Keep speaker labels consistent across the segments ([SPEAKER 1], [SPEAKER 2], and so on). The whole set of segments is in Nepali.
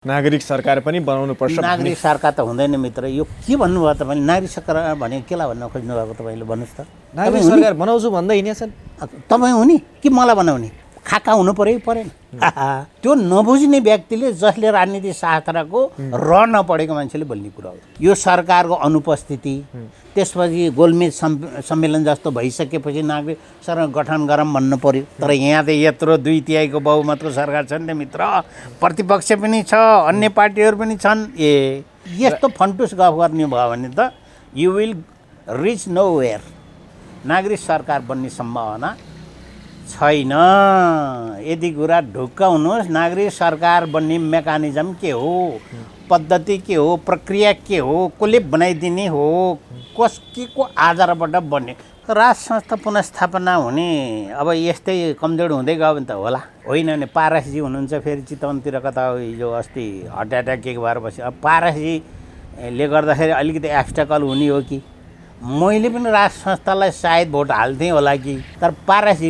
[SPEAKER 1] नागरिक सरकार पनि बनाउनु पर्छ।
[SPEAKER 2] नागरिक सरकार त हुँदैन मित्र। यो के भन्नुभयो तपाईँले? नागरिक सरकार भने केलाई भन्न खोज्नु भएको तपाईँले? भन्नुहोस् त।
[SPEAKER 1] नागरिक सरकार बनाउँछु भन्दै हिँडेछन्।
[SPEAKER 2] तपाईँ हुने कि मलाई बनाउने? खाका हुनु पर्यो परेन? त्यो नबुझ्ने व्यक्तिले, जसले राजनीति शास्त्रको नपढेको मान्छेले बोल्ने कुरा हो। यो सरकारको अनुपस्थिति, त्यसपछि गोलमेज सम्मेलन जस्तो भइसकेपछि नागरिक सरकार गठन गरौँ भन्नु पर्यो। तर यहाँ त यत्रो 2/3 बहुमतको सरकार छ नि त मित्र। प्रतिपक्ष पनि छ, अन्य पार्टीहरू पनि छन्। यस्तो फन्टुस गफ गर्ने भयो भने त you will reach nowhere. नागरिक सरकार बन्ने सम्भावना छैन। यदि कुरा ढुक्क हुनुहोस्। नागरिक सरकार बन्ने मेकानिजम के हो, पद्धति के हो, प्रक्रिया के हो, कसले बनाइदिने हो, के को आधारबाट बन्ने? राज संस्था पुनस्थापना हुने अब यस्तै कमजोर हुँदै गयो भने त होला। होइन भने पारसजी हुनुहुन्छ फेरि चितवनतिर कता हिजो अस्ति हार्ट एट्याक के भएर बस्यो। अब पारसजीले गर्दाखेरि अलिकति एब्स्ट्याकल हुने हो कि? मैले पनि राज संस्थालाई सायद भोट हाल्थेँ होला कि, तर पारसजी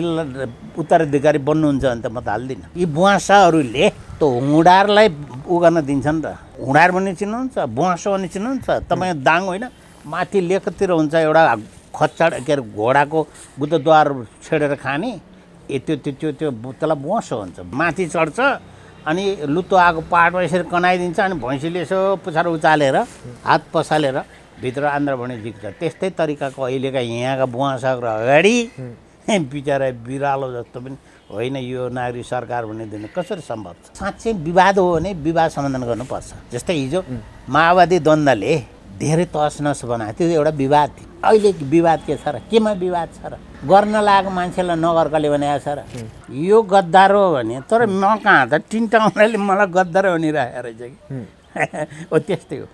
[SPEAKER 2] उत्तराधिकारी बन्नुहुन्छ भने त म त हाल्दिनँ। यी बुवासाहरूले त हुँडारलाई उ गर्न दिन्छन् त। हुँडार पनि चिन्नुहुन्छ, बुवासो पनि चिन्नुहुन्छ। तपाईँ दाङ होइन, माथि लेकतिर हुन्छ एउटा खच्चड के अरे घोडाको बुद्धद्वार छेडेर खाने, त्यो त्यसलाई बुवासो हुन्छ। माथि चढ्छ अनि लुतो आएको पाहाडमा यसरी कनाइदिन्छ अनि भैँसीले यसो पुछार उचालेर हात पसालेर भित्र आन्द्र भने जिक्छ। त्यस्तै तरिकाको अहिलेका यहाँका बुवासाको अगाडि बिचरा बिरालो जस्तो पनि होइन यो नागरिक सरकार भन्ने दिन कसरी सम्भव छ? साँच्चै विवाद हो भने विवाद समाधान गर्नुपर्छ। जस्तै हिजो माओवादी द्वन्द्वले धेरै तहस बनायो, त्यो एउटा विवाद थियो। अहिले विवाद के छ र? केमा विवाद छ र? गर्न लागेको मान्छेलाई नगर्कले भनेको छ र? यो गद्दार हो भने, तर म कहाँ त टिन्टाउनाले मलाई गद्दार भनिरहेको रहेछ कि। हो त्यस्तै हो।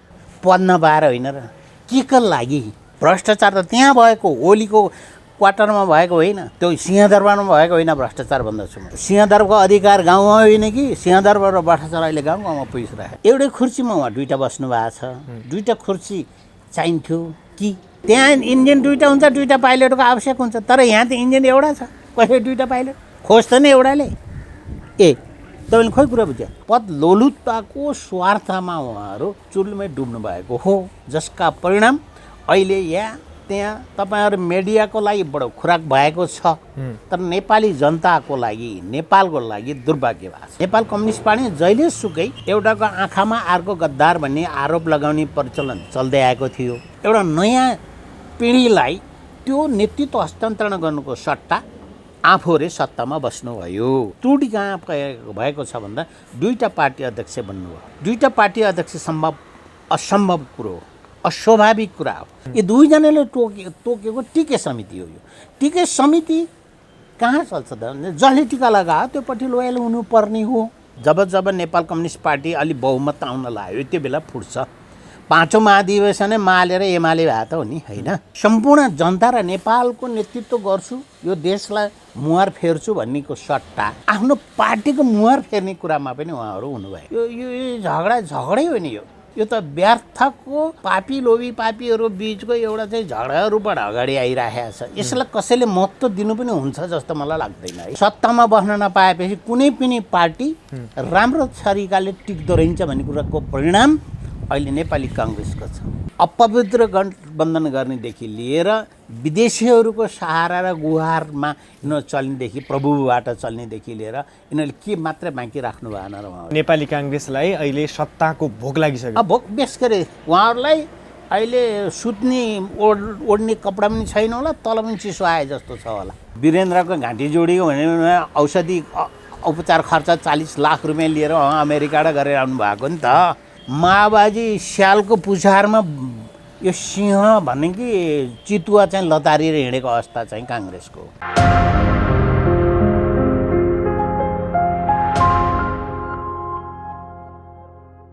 [SPEAKER 2] पद नपाएर होइन र, के को लागि? भ्रष्टाचार त त्यहाँ भएको ओलीको क्वार्टरमा भएको होइन, त्यो सिंहदरबारमा भएको होइन। भ्रष्टाचार भन्दछु म। सिंहदरबारको अधिकार गाउँमा होइन कि सिंहदरबार र भ्रष्टाचार अहिले गाउँ गाउँमा पुगिसकेको। एउटै खुर्सीमा उहाँ दुईवटा बस्नु भएको छ। दुईवटा खुर्सी चाहिन्थ्यो कि? त्यहाँ इन्जिन दुईवटा हुन्छ, दुईवटा पाइलटको आवश्यक हुन्छ। तर यहाँ त इन्जिन एउटा छ, कसै दुईवटा पाइलट खोज्छ नि एउटाले। तपाईँले खोइ कुरा बुझ्यो? पद लोलुपताको स्वार्थमा उहाँहरू चुल्मै डुब्नु भएको हो, जसका परिणाम अहिले यहाँ त्यहाँ तपाईँहरू मिडियाको लागि बडो खुराक भएको छ, तर नेपाली जनताको लागि, नेपालको लागि दुर्भाग्य भएको छ। नेपाल कम्युनिस्ट पार्टी जहिले सुकै एउटाको आँखामा अर्को गद्दार भन्ने आरोप लगाउने प्रचलन चल्दै आएको थियो। एउटा नयाँ पिँढीलाई त्यो नेतृत्व हस्तान्तरण गर्नुको सट्टा आफूले सत्तामा बस्नुभयो। त्रुटि कहाँ भएको छ भन्दा दुईवटा पार्टी अध्यक्ष बन्नुभयो। दुईवटा पार्टी अध्यक्ष असम्भव कुरो हो, अस्वाभाविक कुरा हो। यो दुईजनाले तोकेको टिके समिति हो। यो टिके समिति कहाँ चल्छ त? जसले टिका लगायो त्योपट्टि लोयल हुनुपर्ने हो। जब नेपाल कम्युनिस्ट पार्टी अलिक बहुमत आउन लाग्यो त्यो बेला फुट्छ। पाँचौँ महाधिवेशनै मालेर एमाले भएको त हो नि, होइन? सम्पूर्ण जनता र नेपालको नेतृत्व गर्छु, यो देशलाई मुहार फेर्छु भन्नेको सट्टा आफ्नो पार्टीको मुहार फेर्ने कुरामा पनि उहाँहरू हुनुभयो। यो झगडै हो नि। यो त व्यर्थको पापी लोभी पापीहरू बिचको एउटा चाहिँ झगडाहरूबाट अगाडि आइरहेको छ। यसलाई कसैले महत्त्व दिनु पनि हुन्छ जस्तो मलाई लाग्दैन है। सत्तामा बस्न नपाएपछि कुनै पनि पार्टी राम्रो तरिकाले टिक्दो रहन्छ भन्ने कुराको परिणाम अहिले नेपाली काङ्ग्रेसको छ। अपवित्र गठबन्धन गर्नेदेखि लिएर विदेशीहरूको सहारा र गुहारमा यिनीहरू चल्नेदेखि, प्रभुबाट चल्नेदेखि लिएर यिनीहरूले के मात्रै बाँकी राख्नु भएन र उहाँहरू।
[SPEAKER 1] नेपाली काङ्ग्रेसलाई अहिले सत्ताको भोक लागिसक्यो।
[SPEAKER 2] भोक बेस गरे उहाँहरूलाई अहिले सुत्ने ओढ्ने कपडा पनि छैन होला, तल पनि चिसो आए जस्तो छ होला। वीरेन्द्रको घाँटी जोडियो भने औषधि उपचार खर्च 40 लाख रुपियाँ लिएर अमेरिकाबाट गरेर आउनु भएको नि त। माओवादी स्यालको पुछारमा यो सिंह भन्ने कि चितुवा चाहिँ लतारिएर हिँडेको अवस्था चाहिँ काङ्ग्रेसको।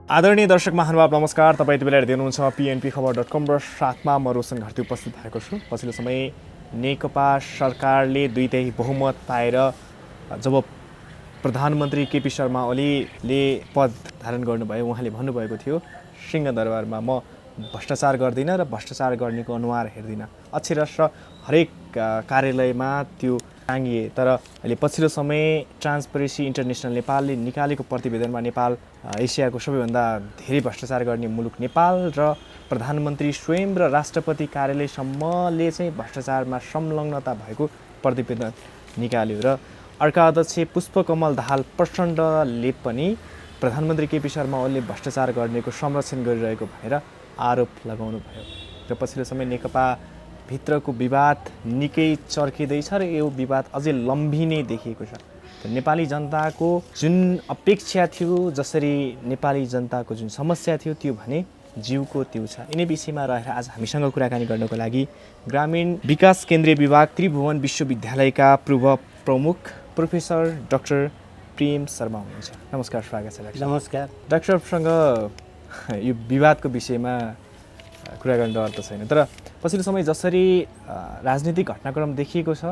[SPEAKER 1] आदरणीय दर्शक महानुभाव नमस्कार। तपाईँ यति बेला हेर्दै हुनुहुन्छ pnpkhabar.com र साथमा म रोशन घरती उपस्थित भएको छु। पछिल्लो समय नेकपा सरकारले 2/3 बहुमत पाएर जब प्रधानमन्त्री केपी शर्मा ओलीले पद धारण गर्नुभयो, उहाँले भन्नुभएको थियो सिंहदरबारमा म भ्रष्टाचार गर्दिनँ र भ्रष्टाचार गर्नेको अनुहार हेर्दिनँ। अक्षरशः हरेक कार्यालयमा त्यो टाँगिए। तर अहिले पछिल्लो समय ट्रान्सपरेन्सी इन्टरनेसनल नेपालले निकालेको प्रतिवेदनमा नेपाल एसियाको सबैभन्दा धेरै भ्रष्टाचार गर्ने मुलुक नेपाल र प्रधानमन्त्री स्वयं र राष्ट्रपति कार्यालयसम्मले चाहिँ भ्रष्टाचारमा संलग्नता भएको प्रतिवेदन निकाल्यो। र अर्का अध्यक्ष पुष्पकमल दाहाल प्रचण्डले पनि प्रधानमन्त्री केपी शर्मा ओलीले भ्रष्टाचार गर्नेको संरक्षण गरिरहेको भनेर आरोप लगाउनु भयो। र पछिल्लो समय नेकपा भित्रको विवाद निकै चर्किँदैछ र यो विवाद अझै लम्बिने देखिएको छ। नेपाली जनताको जुन अपेक्षा थियो, जसरी नेपाली जनताको जुन समस्या थियो त्यो भने जीवको त्यो छ। यिनै विषयमा रहेर आज हामीसँग कुराकानी गर्नको लागि ग्रामीण विकास केन्द्रीय विभाग त्रिभुवन विश्वविद्यालयका पूर्व प्रमुख प्रोफेसर डाक्टर प्रेम शर्मा हुनुहुन्छ। नमस्कार, स्वागत छ डाक्टर।
[SPEAKER 2] नमस्कार।
[SPEAKER 1] डाक्टरसँग यो विवादको विषयमा कुरा गर्ने डर त छैन, तर पछिल्लो समय जसरी राजनीतिक घटनाक्रम देखिएको छ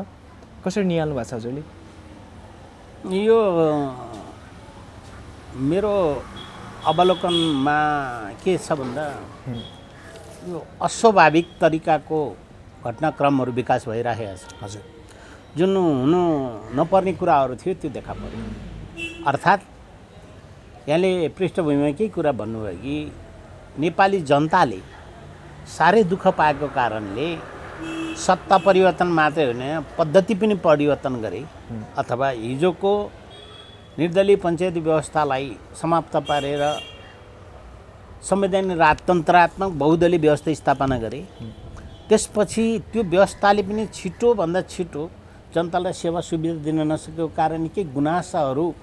[SPEAKER 1] कसरी निहाल्नु भएको छ हजुरले?
[SPEAKER 2] यो मेरो अवलोकनमा के छ भन्दा यो अस्वाभाविक तरिकाको घटनाक्रमहरू विकास भइरहेको छ।
[SPEAKER 1] हजुर,
[SPEAKER 2] जुन हुनु नपर्ने कुराहरू थियो त्यो देखा पर्यो। अर्थात् यहाँले पृष्ठभूमिमा केही कुरा भन्नुभयो कि नेपाली जनताले साह्रै दुःख पाएको कारणले सत्ता परिवर्तन मात्रै होइन, पद्धति पनि परिवर्तन गरे अथवा हिजोको निर्दलीय पञ्चायती व्यवस्थालाई समाप्त पारेर संवैधानिक राजतन्त्रात्मक बहुदलीय व्यवस्था स्थापना गरे। त्यसपछि त्यो व्यवस्थाले पनि छिटोभन्दा छिटो जनतालाई सेवा सुविधा दिन नसकेको कारण केही गुनासाहरू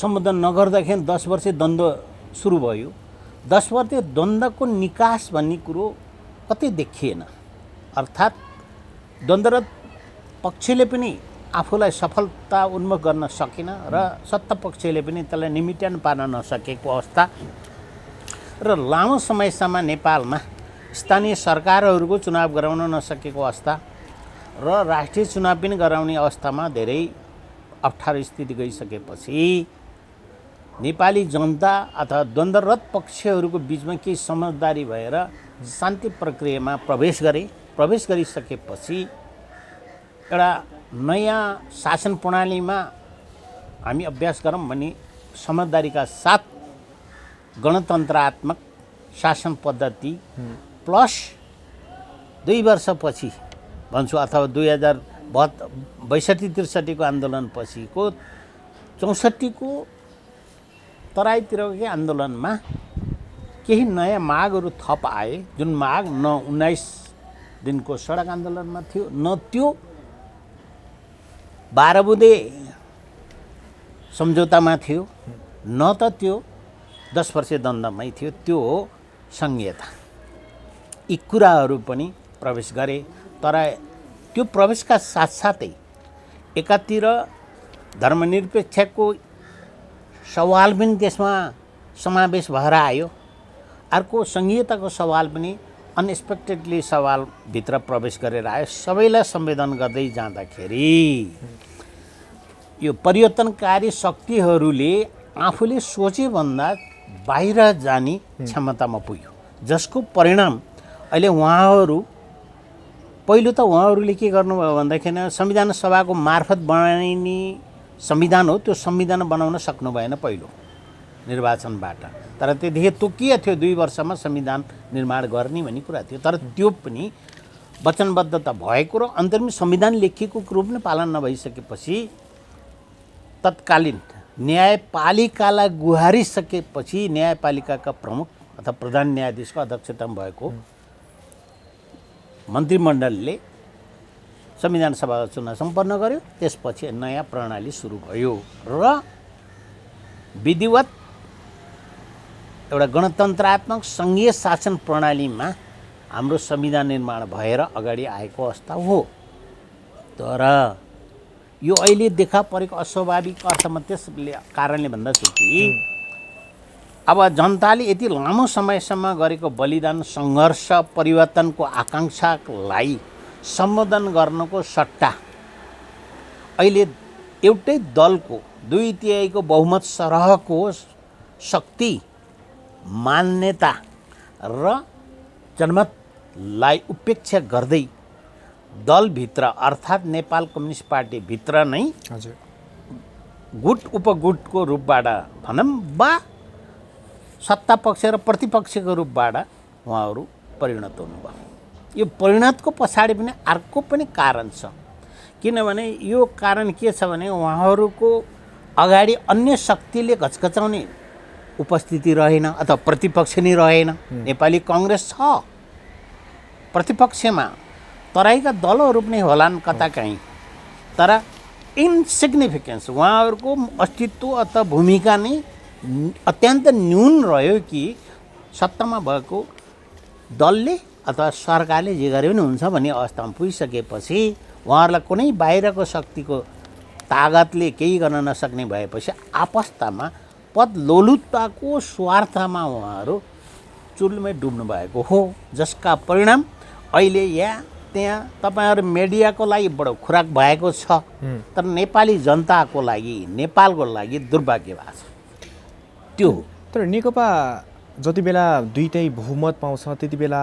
[SPEAKER 2] सम्बोधन नगर्दाखेरि 10 वर्ष द्वन्द्व सुरु भयो। 10 वर्ष द्वन्द्वको निकास भन्ने कुरो कतै देखिएन। अर्थात् द्वन्द्वरत पक्षले पनि आफूलाई सफलता उन्मुख गर्न सकेन र सत्ता पक्षले पनि त्यसलाई निमिट्यान पार्न नसकेको अवस्था र लामो समयसम्म नेपालमा स्थानीय सरकारहरूको चुनाव गराउन नसकेको अवस्था र राष्ट्रिय चुनाव पनि गराउने अवस्थामा धेरै अप्ठ्यारो स्थिति गइसकेपछि नेपाली जनता अथवा द्वन्द्वरत पक्षहरूको बिचमा केही समझदारी भएर शान्ति प्रक्रियामा प्रवेश गरिसकेपछि एउटा नयाँ शासन प्रणालीमा हामी अभ्यास गरौँ भन्ने समझदारीका साथ गणतन्त्रात्मक शासन पद्धति प्लस 2 वर्षपछि भन्छु अथवा 2062-63 को आन्दोलनपछिको 64 को तराईतिरकै आन्दोलनमा केही नयाँ मागहरू थप आए। जुन माग न 19 दिनको सडक आन्दोलनमा थियो, न त्यो 12 बुँदे सम्झौतामा थियो, न त त्यो 10 वर्षे द्वन्द्वमै थियो। त्यो हो संहिता। यी कुराहरू पनि प्रवेश गरे। तर त्यो प्रवेशका साथसाथै एकातिर धर्मनिरपेक्षको सवाल पनि त्यसमा समावेश भएर आयो। अर्को संहिताको सवाल पनि अनएक्सपेक्टेडली सवालभित्र प्रवेश गरेर आयो। सबैलाई सम्बोधन गर्दै जाँदाखेरि यो परिवर्तनकारी शक्तिहरूले आफूले सोचेभन्दा बाहिर जाने क्षमतामा पुग्यो, जसको परिणाम अहिले पहिलो त उहाँहरूले के गर्नुभयो भन्दाखेरि संविधान सभाको मार्फत बनाइने संविधान हो, त्यो संविधान बनाउन सक्नु भएन पहिलो निर्वाचनबाट। तर त्यतिखेर तोकिया थियो 2 वर्षमा संविधान निर्माण गर्ने भन्ने कुरा थियो। तर त्यो पनि वचनबद्धता भएको र अन्तरिम संविधान लेखिएको कुरो पनि पालन नभइसकेपछि तत्कालीन न्यायपालिकालाई गुहारिसकेपछि न्यायपालिकाका प्रमुख अथवा प्रधान न्यायाधीशको अध्यक्षतामा भएको मन्त्रीमण्डलले संविधान सभाको चुनाव सम्पन्न गर्यो। त्यसपछि नयाँ प्रणाली सुरु भयो र विधिवत एउटा गणतन्त्रात्मक सङ्घीय शासन प्रणालीमा हाम्रो संविधान निर्माण भएर अगाडि आएको अवस्था हो। तर यो अहिले देखा परेको अस्वाभाविक अर्थमा त्यसले कारणले भन्दछु कि अब जनताले यति लामो समयसम्म गरेको बलिदान, सङ्घर्ष, परिवर्तनको आकाङ्क्षालाई सम्बोधन गर्नको सट्टा अहिले एउटै दलको 2/3 बहुमत सरहको शक्ति, मान्यता र जनमतलाई उपेक्षा गर्दै दलभित्र अर्थात् नेपाल कम्युनिस्ट पार्टीभित्र नै
[SPEAKER 1] हजुर
[SPEAKER 2] गुट उपगुटको रूपबाट भनौँ वा सत्ता पक्ष र प्रतिपक्षको रूपबाट उहाँहरू परिणत हुनुभयो। यो परिणतको पछाडि पनि अर्को पनि कारण छ, किनभने यो कारण के छ भने उहाँहरूको अगाडि अन्य शक्तिले घचघचाउने उपस्थिति रहेन अथवा प्रतिपक्ष नै रहेन। नेपाली कङ्ग्रेस छ प्रतिपक्षमा, तराईका दलहरू पनि होलान् कता काहीँ, तर इन्सिग्निफिकेन्स उहाँहरूको अस्तित्व अथवा भूमिका नै अत्यन्त न्यून रह्यो कि सत्तामा भएको दलले अथवा सरकारले जे गरे पनि हुन्छ भन्ने अवस्थामा पुगिसकेपछि उहाँहरूलाई कुनै बाहिरको शक्तिको तागतले केही गर्न नसक्ने भएपछि आपस्तामा पद लोलुपताको स्वार्थमा उहाँहरू चुल्मै डुब्नु भएको हो, जसका परिणाम अहिले यहाँ त्यहाँ तपाईँहरू मिडियाको लागि बडो खुराक भएको छ, तर नेपाली जनताको लागि नेपालको लागि दुर्भाग्य भएको छ त्यो।
[SPEAKER 1] तर नेकपा जति बेला दुईटै बहुमत पाउँछ त्यति बेला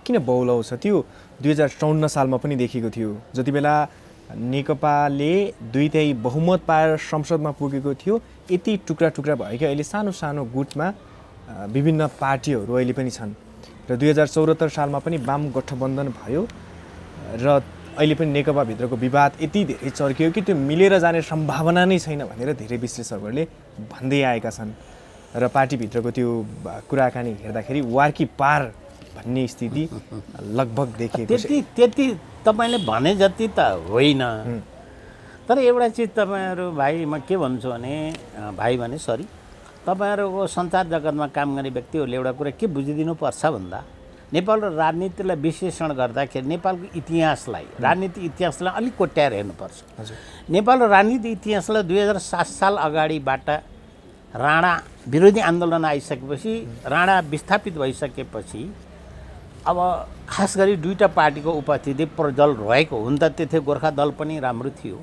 [SPEAKER 1] किन बौलाउँछ? त्यो 2054 सालमा पनि देखेको थियो, जति बेला नेकपाले दुईटै बहुमत पाएर संसदमा पुगेको थियो, यति टुक्रा टुक्रा भयो कि अहिले सानो सानो गुटमा विभिन्न पार्टीहरू अहिले पनि छन् र 2074 सालमा पनि वाम गठबन्धन भयो र अहिले पनि नेकपाभित्रको विवाद यति धेरै चर्कियो कि त्यो मिलेर जाने सम्भावना नै छैन भनेर धेरै विश्लेषकहरूले भन्दै आएका छन् र पार्टीभित्रको त्यो कुराकानी हेर्दाखेरि वार कि पार भन्ने स्थिति लगभग देखिएको छ।
[SPEAKER 2] त्यति तपाईँले भने जति त होइन, तर एउटा चिज तपाईँहरू भाइ म के भन्छु भने भाइ भने सरी तपाईँहरूको सञ्चार जगतमा काम गर्ने व्यक्तिहरूले एउटा कुरा के बुझिदिनु पर्छ भन्दा नेपाल र राजनीतिलाई विश्लेषण गर्दाखेरि नेपालको इतिहासलाई राजनीतिक इतिहासलाई अलिक कोट्याएर हेर्नुपर्छ। नेपाल र राजनीतिक इतिहासलाई 2007 साल अगाडिबाट राणा विरोधी आन्दोलन आइसकेपछि राणा विस्थापित भइसकेपछि अब खास गरी दुईवटा पार्टीको उपस्थिति प्रज्वल रहेको हुन त त्यति गोर्खा दल पनि राम्रो थियो,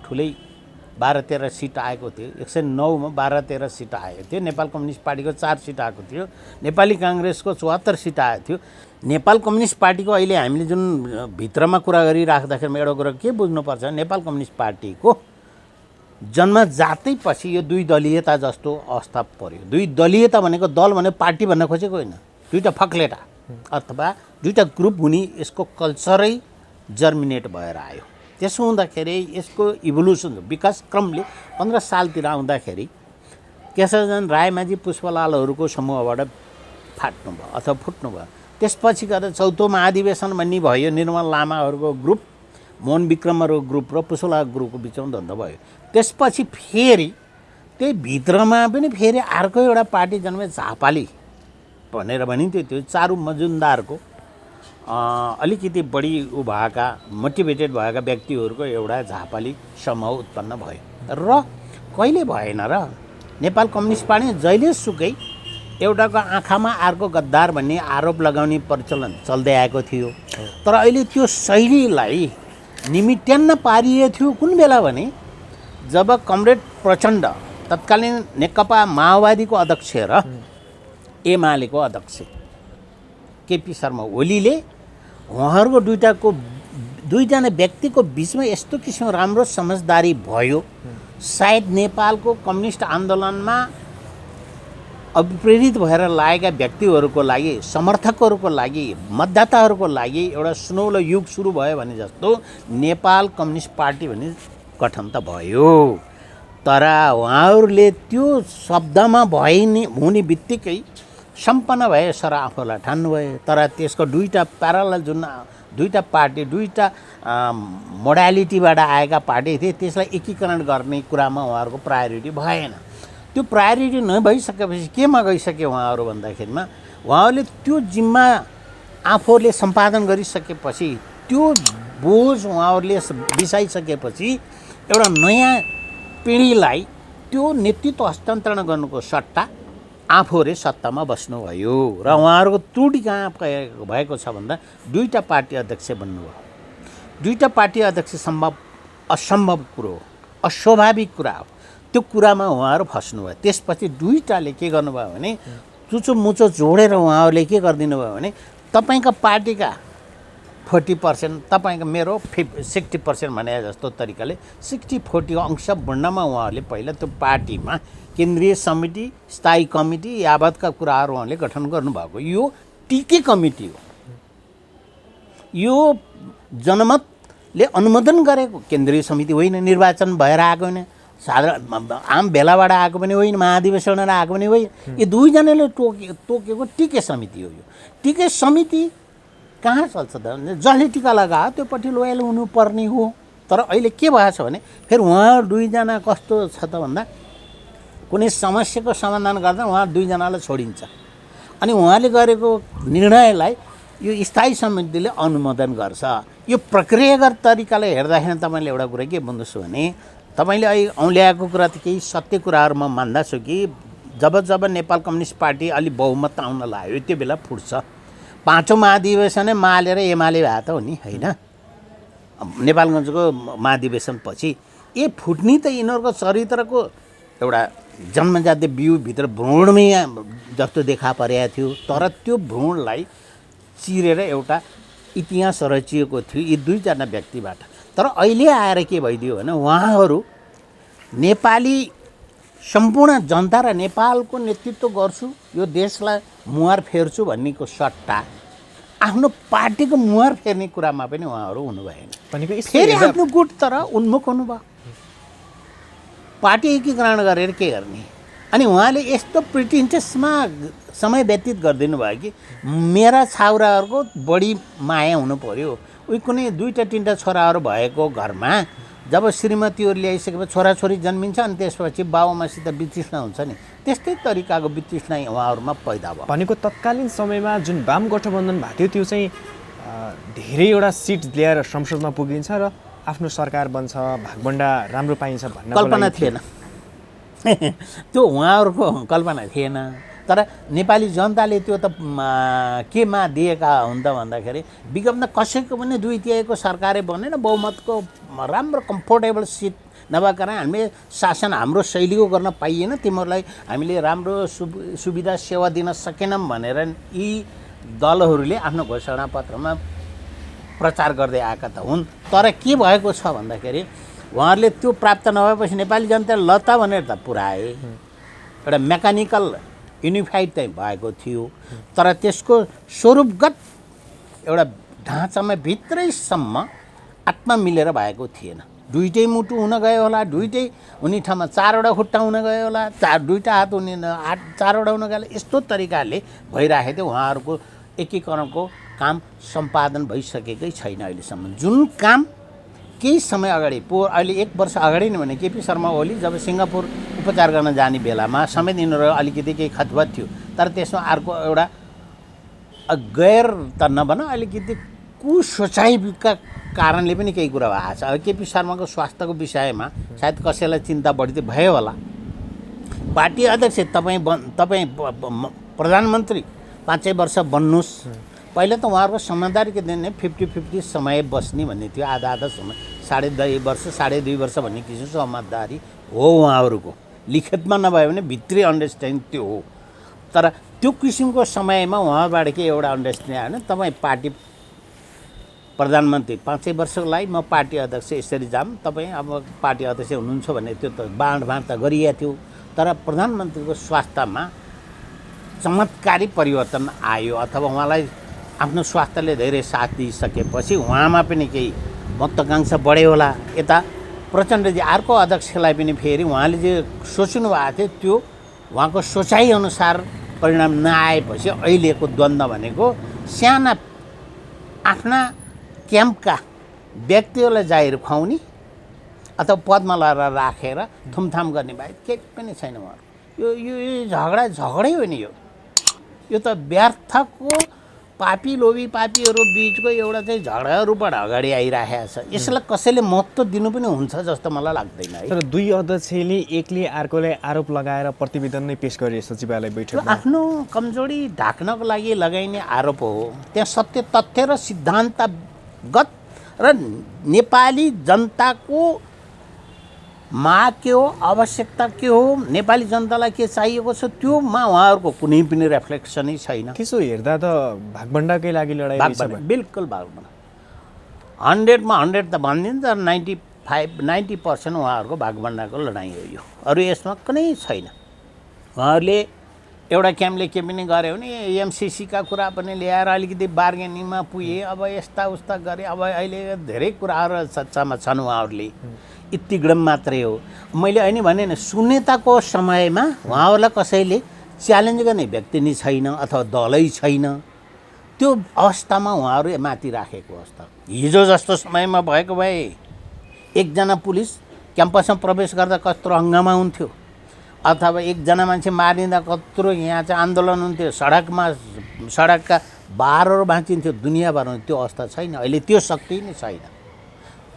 [SPEAKER 2] ठुलै 12-13 सिट आएको थियो, 109 मा 12-13 सिट आएको थियो, नेपाल कम्युनिस्ट पार्टीको 4 सिट आएको थियो, नेपाली काङ्ग्रेसको 74 सिट आएको थियो। नेपाल कम्युनिस्ट पार्टीको अहिले हामीले जुन भित्रमा कुरा गरिराख्दाखेरि एउटा कुरा के बुझ्नुपर्छ, नेपाल कम्युनिस्ट पार्टीको जन्मजातै पछि यो दुई दलीयता जस्तो अवस्था पर्यो। दुई दलीयता भनेको दल भनेको पार्टी भन्न खोजेको होइन, दुईवटा फक्लेटा अथवा दुईवटा ग्रुप हुने यसको कल्चरै जर्मिनेट भएर आयो। त्यसो हुँदाखेरि यसको इभोल्युसन विकास क्रमले 15 सालतिर आउँदाखेरि केशवचन्द्र रायमाझी पुष्पलालहरूको समूहबाट फाट्नु भयो अथवा फुट्नु भयो। त्यसपछि गएर चौथो महाधिवेशन भन्ने भयो, निर्मल लामाहरूको ग्रुप, मोहन विक्रमहरूको ग्रुप र पुष्पलाल ग्रुपको बिचमा द्वन्द्व भयो। त्यसपछि फेरि त्यही भित्रमा पनि फेरि अर्को एउटा पार्टी जन्मे झापाली भनेर भनिन्थ्यो, त्यो चारु मजुमदारको अलिकति बढी भएका मोटिभेटेड भएका व्यक्तिहरूको एउटा झापाली समूह उत्पन्न भयो र कहिले भएन र नेपाल कम्युनिस्ट पार्टी जहिलेसुकै एउटाको आँखामा अर्को गद्दार भन्ने आरोप लगाउने प्रचलन चल्दै आएको थियो। तर अहिले त्यो शैलीलाई निमिट्यान्न पारिएको थियो कुन बेला भने जब कमरेड प्रचण्ड तत्कालीन नेकपा माओवादीको अध्यक्ष र एमालेको अध्यक्ष केपी शर्मा ओलीले उहाँहरूको दुईजना व्यक्तिको बिचमा यस्तो किसिमको राम्रो समझदारी भयो, सायद नेपालको कम्युनिस्ट आन्दोलनमा अभिप्रेरित भएर लागेका व्यक्तिहरूको लागि, समर्थकहरूको लागि, मतदाताहरूको लागि एउटा सुनौलो युग सुरु भयो भने जस्तो नेपाल कम्युनिस्ट पार्टी भन्ने गठन त भयो। तर उहाँहरूले त्यो शब्दमा हुने बित्तिकै सम्पन्न भए सर आफूलाई ठान्नुभयो। तर त्यसको दुईवटा प्यारलल जुन दुईवटा पार्टी दुईवटा मोडालिटीबाट आएका पार्टी थिए त्यसलाई एकीकरण गर्ने कुरामा उहाँहरूको प्रायोरिटी भएन। त्यो प्रायोरिटी नभइसकेपछि केमा गइसके उहाँहरू भन्दाखेरिमा उहाँहरूले त्यो जिम्मा आफूहरूले सम्पादन गरिसकेपछि त्यो बोझ उहाँहरूले बिसाइसकेपछि एउटा नयाँ पिँढीलाई त्यो नेतृत्व हस्तान्तरण गर्नुको सट्टा आफूहरूले सत्तामा बस्नुभयो र उहाँहरूको त्रुटि कहाँ भएको छ भन्दा दुईवटा पार्टी अध्यक्ष बन्नुभयो। दुईवटा पार्टी अध्यक्ष असम्भव कुरो हो, अस्वाभाविक कुरा हो। त्यो कुरामा उहाँहरू फस्नुभयो। त्यसपछि दुईवटाले के गर्नुभयो भने चुचो मुचो जोडेर उहाँहरूले के गरिदिनु भयो भने तपाईँका पार्टीका 40% तपाईँको मेरो 60% भने जस्तो तरिकाले 60-40 अंश बढ्नमा उहाँहरूले पहिला त्यो पार्टीमा केन्द्रीय समिति, स्थायी कमिटी यावतका कुराहरू उहाँले गठन गर्नुभएको। यो टिके कमिटी हो, यो जनमतले अनुमोदन गरेको केन्द्रीय समिति होइन, निर्वाचन भएर आएको होइन, साधारण आम भेलाबाट आएको पनि होइन, महाधिवेशनबाट आएको पनि होइन। यो दुईजनाले तोकेको टिके समिति हो। यो टिके समिति कहाँ चल्छ त भने जसले टिका लगायो त्योपट्टि लोयल हुनुपर्ने हो। तर अहिले के भएछ भने फेरि उहाँ दुईजना कस्तो छ त भन्दा कुनै समस्याको समाधान गर्दा उहाँ दुईजनालाई छोडिन्छ अनि उहाँले गरेको निर्णयलाई यो स्थायी समितिले अनुमोदन गर्छ। यो प्रक्रियागत तरिकाले हेर्दाखेरि तपाईँले एउटा कुरा के भन्दैछु भने तपाईँले अहिले औँल्याएको कुरा त केही सत्य कुराहरू म मान्दछु कि जब नेपाल कम्युनिस्ट पार्टी अलि बहुमत आउन लाग्यो त्यो बेला फुट्छ। पाँचौँ महाधिवेशनै मालेर एमाले भए त हो नि होइन, नेपालगञ्जको महाधिवेशनपछि ए फुट्ने त यिनीहरूको चरित्रको एउटा जन्मजात बिउभित्र भ्रूणमै जस्तो देखा परेको थियो। तर त्यो भ्रूणलाई चिरेर एउटा इतिहास रचिएको थियो यी दुईजना व्यक्तिबाट। तर अहिले आएर के भइदियो भने उहाँहरू नेपाली सम्पूर्ण जनता र नेपालको नेतृत्व गर्छु, यो देशलाई मुहार फेर्छु भन्नेको सट्टा आफ्नो पार्टीको मुहार फेर्ने कुरामा पनि उहाँहरू हुनुभएन। फेरि आफ्नो गुट तर उन्मुख हुनुभयो, पार्टी एकीकरण गरेर के गर्ने। अनि उहाँले यस्तो प्रिटिन्टेसमा समय व्यतीत गरिदिनु भयो कि मेरा छाउराहरूको बढी माया हुनु पर्यो। उही कुनै 2-3 छोराहरू भएको घरमा जब श्रीमतीहरू ल्याइसकेपछि छोराछोरी जन्मिन्छ अनि त्यसपछि बाबुआमासित वितृष्णा हुन्छ नि, त्यस्तै तरिकाको वितृष्णा उहाँहरूमा पैदा भयो।
[SPEAKER 1] भनेको तत्कालीन समयमा जुन वाम गठबन्धन भएको थियो त्यो चाहिँ धेरैवटा सिट ल्याएर संसदमा पुगिन्छ र आफ्नो सरकार बन्छ, भागबन्डा राम्रो पाइन्छ भन्ने
[SPEAKER 2] कल्पना थिएन। त्यो उहाँहरूको कल्पना थिएन। तर नेपाली जनताले त्यो त केमा दिएका हुन् त भन्दाखेरि विगतमा कसैको पनि 2/3 सरकारै बनेन, बहुमतको राम्रो कम्फोर्टेबल सिट नभएर हामीले शासन हाम्रो शैलीको गर्न पाइएन, तिमीहरूलाई हामीले राम्रो सुविधा सेवा दिन सकेनौँ भनेर यी दलहरूले आफ्नो घोषणापत्रमा प्रचार गर्दै आएका त हुन्। तर के भएको छ भन्दाखेरि उहाँहरूले त्यो प्राप्त नभएपछि नेपाली जनताले लता भनेर त पुऱ्याए, एउटा मेकानिकल युनिफाइड चाहिँ भएको थियो। तर त्यसको स्वरूपगत एउटा ढाँचामा भित्रैसम्म आत्मा मिलेर भएको थिएन। दुईटै मुटु हुन गयो होला, दुईटै हुने ठाउँमा 4वटा खुट्टा हुन गयो होला, 2टा हात हुने 4वटा हुन गयो होला। यस्तो तरिकाले भइरहेको थियो। उहाँहरूको एकीकरणको काम सम्पादन भइसकेकै छैन अहिलेसम्म। जुन काम केही समय अगाडि अहिले 1 वर्ष अगाडि नै भने केपी शर्मा ओली जब सिङ्गापुर उपचार गर्न जाने बेलामा समेत यिनीहरू अलिकति केही खतबत थियो। तर त्यसमा अर्को एउटा गैर त नभन अलिकति कुसोचाइका कारणले पनि केही कुरा भएको छ। अब केपी शर्माको स्वास्थ्यको विषयमा सायद कसैलाई चिन्ता बढी भयो होला। पार्टी अध्यक्ष तपाईँ प्रधानमन्त्री 5 वर्ष बन्नुहोस्। पहिला त उहाँहरूको समझदारीको दिन नै 50-50 समय बस्ने भन्ने थियो, आधा समय 2.5 वर्ष भन्ने किसिमको समझदारी हो उहाँहरूको। लिखितमा नभए भने भित्री अन्डरस्ट्यान्डिङ त्यो हो। तर त्यो किसिमको समयमा उहाँबाट के एउटा अन्डरस्ट्यान्डिङ आयो भने तपाईँ पार्टी प्रधानमन्त्री 5 वर्षको लागि म पार्टी अध्यक्ष यसरी जाम, तपाईँ अब पार्टी अध्यक्ष हुनुहुन्छ भन्ने त्यो त बाँडफाँड त गरिएको थियो। तर प्रधानमन्त्रीको स्वास्थ्यमा चमत्कारी परिवर्तन आयो अथवा उहाँलाई आफ्नो स्वास्थ्यले धेरै साथ दिइसकेपछि उहाँमा पनि केही महत्त्वाकांक्षा बढ्यो होला। यता प्रचण्डजी अर्को अध्यक्षलाई पनि फेरि उहाँले जे सोच्नु भएको थियो त्यो उहाँको सोचाइअनुसार परिणाम नआएपछि अहिलेको द्वन्द्व भनेको साना आफ्ना क्याम्पका व्यक्तिहरूलाई जाहिर खुवाउने अथवा पदमा लगाएर राखेर थुमथाम गर्ने बाहेक केही पनि छैन उहाँहरू। यो झगडै हो नि। यो त व्यर्थको पापी लोभी पापीहरू बिचको एउटा चाहिँ झगडा रूपबाट अगाडि आइरहेको छ। यसलाई कसैले महत्त्व दिनु पनि हुन्छ जस्तो मलाई लाग्दैन है।
[SPEAKER 1] तर दुई अध्यक्षले एकले अर्कोलाई आरोप लगाएर प्रतिवेदन नै पेश गरे सचिवालय बैठकमा।
[SPEAKER 2] आफ्नो कमजोरी ढाक्नको लागि लगाइने आरोप हो। त्यहाँ सत्य तथ्य र सिद्धान्तगत र नेपाली जनताको माग के हो, आवश्यकता के हो, नेपाली जनतालाई के चाहिएको छ त्योमा उहाँहरूको कुनै पनि रिफ्लेक्सनै छैन।
[SPEAKER 1] त्यसो हेर्दा त भागबन्डाकै लागि लडाइँ
[SPEAKER 2] बिल्कुल भागबन्डा। 100मा 100 त भनिदिन्छ, 90% उहाँहरूको भागभण्डाको लडाइँ हो यो। अरू यसमा कुनै छैन। उहाँहरूले एउटा क्याम्पले के पनि गर्यो भने एमसिसीका कुरा पनि ल्याएर अलिकति बार्गेनिङमा पुगे, अब यस्ता उस्ता गरे। अब अहिले धेरै कुराहरू चर्चामा छन् उहाँहरूले, यतिगढम मात्रै हो। मैले अहिले भने नि शून्यताको समयमा उहाँहरूलाई कसैले च्यालेन्ज गर्ने व्यक्ति नै छैन अथवा दलै छैन। त्यो अवस्थामा उहाँहरू माथि राखेको अवस्था। हिजो जस्तो समयमा भएको भए एकजना पुलिस क्याम्पसमा प्रवेश गर्दा कत्रो हङ्गामा हुन्थ्यो, अथवा एकजना मान्छे मारिँदा कत्रो यहाँ चाहिँ आन्दोलन हुन्थ्यो, सडकका बारहरू भाँचिन्थ्यो, दुनियाँभरमा। त्यो अवस्था छैन अहिले, त्यो शक्ति नै छैन।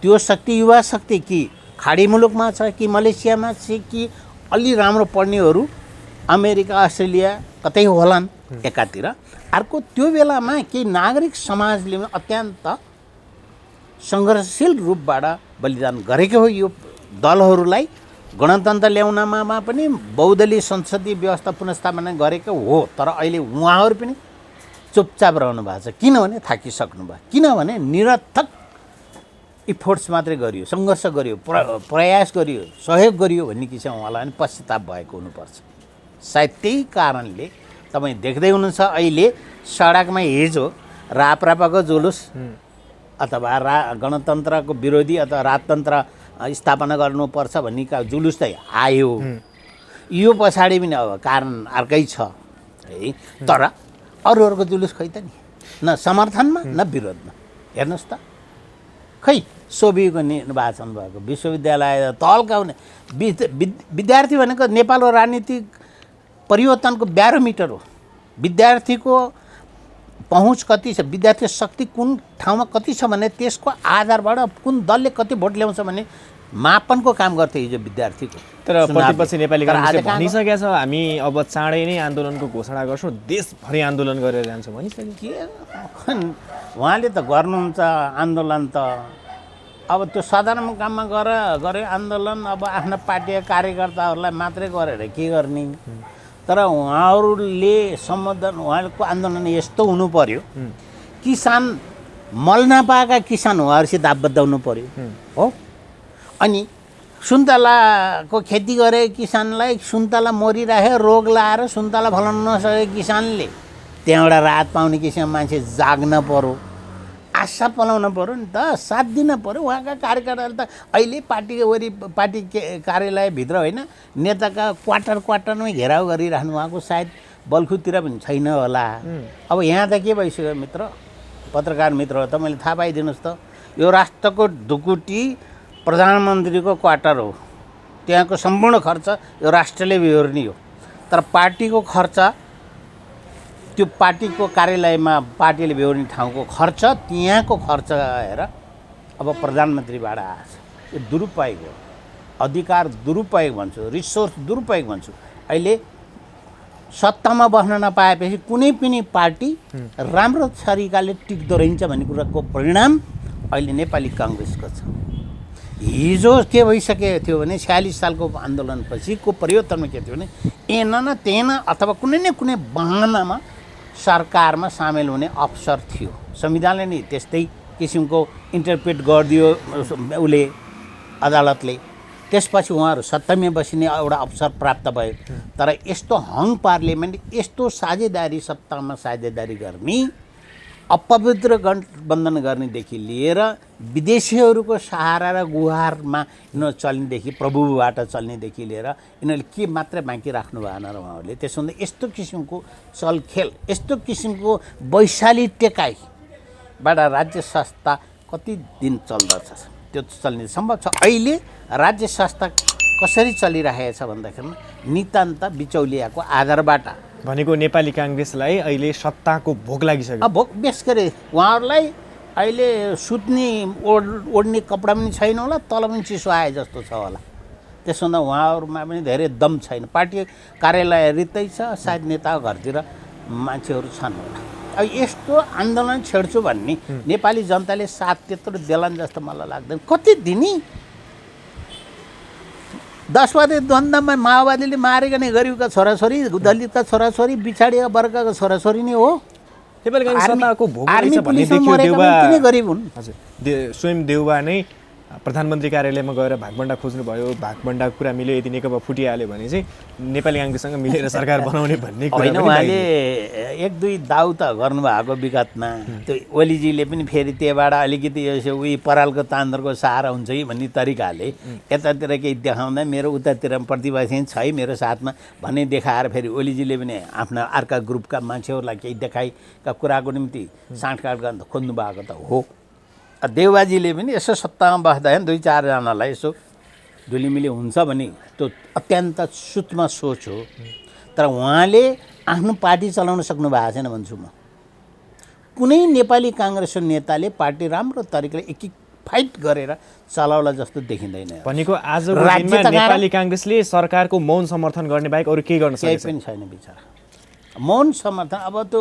[SPEAKER 2] त्यो शक्ति युवा शक्ति कि खाडी मुलुकमा छ, कि मलेसियामा छ, कि अलि राम्रो पढ्नेहरू अमेरिका अस्ट्रेलिया कतै होलान् एकातिर। अर्को त्यो बेलामा केही नागरिक समाजले अत्यन्त सङ्घर्षशील रूपबाट बलिदान गरेको हो यो दलहरूलाई गणतन्त्र ल्याउनमा पनि बहुदलीय संसदीय व्यवस्था पुनर्स्थापना गरेको हो। तर अहिले उहाँहरू पनि चुपचाप रहनु भएको छ, किनभने थाकिसक्नु भयो, किनभने निरर्थक इफोर्ट्स मात्रै गरियो, सङ्घर्ष गरियो, प्रयास गरियो, सहयोग गरियो भन्ने किसिममा उहाँलाई पनि पश्चाताप भएको हुनुपर्छ। सायद त्यही कारणले तपाईँ देख्दै हुनुहुन्छ अहिले सडकमा हिजो राप्रपाको जुलुस अथवा गणतन्त्रको विरोधी अथवा राजतन्त्र स्थापना गर्नुपर्छ भन्ने जुलुस चाहिँ आयो। यो पछाडि पनि अब कारण अर्कै छ है। तर अरूहरूको जुलुस खै त नि, न समर्थनमा न विरोधमा। हेर्नुहोस् त, खै सोभिको निर्वाचन भएको विश्वविद्यालय तलका विद्यार्थी भनेको नेपालको राजनीतिक परिवर्तनको ब्यारोमिटर हो। विद्यार्थीको पहुँच कति छ, विद्यार्थी शक्ति कुन ठाउँमा कति छ भने त्यसको आधारबाट कुन दलले कति भोट ल्याउँछ भन्ने मापनको काम गर्थ्यो हिजो विद्यार्थीको।
[SPEAKER 1] तर प्रतिपक्षी नेपाली काङ्ग्रेसले भनिसकेको छ हामी अब चाँडै नै आन्दोलनको घोषणा गर्छौँ, देशभरि आन्दोलन गरेर जान्छौँ भनिसक्यो।
[SPEAKER 2] के उहाँले त गर्नुहुन्छ आन्दोलन त, अब त्यो साधारण काममा गरे आन्दोलन। अब आफ्ना पार्टीका कार्यकर्ताहरूलाई मात्रै गरेर के गर्ने। तर उहाँहरूले सम्बोधन, उहाँहरूको आन्दोलन यस्तो हुनु पर्यो, किसान मल नपाएका किसान उहाँहरूसित आबद्ध हुनु पर्यो हो। अनि सुन्तलाको खेती गरे किसानलाई सुन्तला मरिराख्यो, रोग लाएर सुन्तला फलाउन नसकेको किसानले त्यहाँबाट राहत पाउने किसिममा मान्छे जाग्न पर्यो, आशा पलाउन पर्यो नि त, साथ दिन पर्यो। उहाँका कार्यकर्ताले त अहिले पार्टी कार्यालयभित्र होइन, नेताका क्वार्टरमै घेराउ गरिराख्नु भएको सायद बल्खुतिर पनि छैन होला। अब यहाँ त के भइसक्यो मित्र, पत्रकार मित्र, तपाईँले थाहा पाइदिनुहोस् त, यो राष्ट्रको ढुकुटी प्रधानमन्त्रीको क्वार्टर हो, त्यहाँको सम्पूर्ण खर्च यो राष्ट्रले बेहोर्ने हो। तर पार्टीको खर्च, त्यो पार्टीको कार्यालयमा पार्टीले बेहोर्ने ठाउँको खर्च, त्यहाँको खर्च हेर अब प्रधानमन्त्रीबाट आएछ। यो दुरुपयोग हो, अधिकार दुरुपयोग भन्छु, रिसोर्स दुरुपयोग भन्छु। अहिले सत्तामा बस्न नपाएपछि कुनै पनि पार्टी राम्रो तरिकाले टिक्दो रहन्छ भन्ने कुराको परिणाम अहिले नेपाली काङ्ग्रेसको छ। हिजो के भइसकेको थियो भने 46 सालको आन्दोलनपछिको परिवर्तनमा के थियो भने एन न तेन अथवा कुनै न कुनै बहानामा सरकारमा सामेल हुने अवसर थियो। संविधानले नै त्यस्तै किसिमको इन्टरप्रेट गरिदियो उसले, अदालतले। त्यसपछि उहाँहरू सत्तामा बसिने एउटा अवसर प्राप्त भयो। तर यस्तो हङ पार्लियामेन्ट, यस्तो साझेदारी, सत्तामा साझेदारी गर्ने, अपवित्र गठबन्धन गर्नेदेखि लिएर विदेशीहरूको सहारा र गुहारमा यिनीहरू चल्नेदेखि, प्रभुबाट चल्नेदेखि लिएर यिनीहरूले के मात्रै बाँकी राख्नु भएन र उहाँहरूले। त्यसो हुँदा यस्तो किसिमको चलखेल, यस्तो किसिमको वैशाली टेकाइबाट राज्य संस्था कति दिन चल्दछ, त्यो चल्ने सम्भव छ। अहिले राज्य संस्था कसरी चलिरहेको छ भन्दाखेरि नितान्त बिचौलियाको आधारबाट।
[SPEAKER 1] भनेको नेपाली काङ्ग्रेसलाई अहिले सत्ताको भोक लागिसक्यो।
[SPEAKER 2] भोक बेस गरे उहाँहरूलाई अहिले सुत्ने ओढ्ने कपडा पनि छैन होला, तल पनि चिसो आए जस्तो छ होला। त्यसो हुँदा उहाँहरूमा पनि धेरै दम छैन। पार्टी कार्यालय रित्तै छ, सायद नेताको घरतिर मान्छेहरू छन् होला। अब यस्तो आन्दोलन छेड्छु भन्ने नेपाली जनताले साथ त्यत्रो देलान जस्तो मलाई लाग्दैन। कति दिने 10 गते द्वन्द्वमा माओवादीले मारेका नै गरिबका छोराछोरी, दलितका छोराछोरी, पिछाडिका वर्गका छोराछोरी नै हो।
[SPEAKER 1] नेपाली काङ्ग्रेस सत्ताको भोग
[SPEAKER 2] आर्मी
[SPEAKER 1] रहेछ भन्ने
[SPEAKER 2] पुलिसमा
[SPEAKER 1] देखियो।
[SPEAKER 2] मरेका
[SPEAKER 1] देउबा
[SPEAKER 2] पनि किन गरिब हुन्?
[SPEAKER 1] हजुर, स्वयं देउबा नै प्रधानमन्त्री कार्यालयमा गएर भागभण्डा खोज्नुभयो। भागभण्डाको कुरा मिल्यो, यदि नेकपा फुटिहाल्यो भने चाहिँ नेपाली काङ्ग्रेससँग मिलेर सरकार बनाउने भन्ने कुरा
[SPEAKER 2] होइन,
[SPEAKER 1] पनि
[SPEAKER 2] उहाँले
[SPEAKER 1] बाहिर।
[SPEAKER 2] एक दुई दाउ त गर्नुभएको विगतमा। त्यो ओलीजीले पनि फेरि त्यहाँबाट अलिकति यसो उही परालको तान्दरको सहारा हुन्छ कि भन्ने तरिकाले यतातिर केही देखाउँदा मेरो उतातिर प्रतिभा चाहिँ छ है मेरो साथमा भन्ने देखाएर फेरि ओलीजीले पनि आफ्ना अर्का ग्रुपका मान्छेहरूलाई केही देखाइका कुराको निम्ति साँठगाँठ गर्न खोज्नु भएको त हो। देउबाजीले पनि यसो सत्तामा बस्दाखेरि दुई चारजनालाई यसो डुलिमिली हुन्छ भने त्यो अत्यन्त सूक्ष्म सोच हो। तर उहाँले आफ्नो पार्टी चलाउन सक्नु भएको छैन भन्छु म। कुनै नेपाली काङ्ग्रेसको नेताले पार्टी राम्रो तरिकाले एक फाइट गरेर चलाउला जस्तो देखिँदैन।
[SPEAKER 1] भनेको आजको दिनमा नेपाली काङ्ग्रेसले सरकारको मौन समर्थन गर्ने बाहेक अरू केही गर्न
[SPEAKER 2] केही
[SPEAKER 1] सकेको
[SPEAKER 2] पनि छैन बिचरा। मौन समर्थन अब त्यो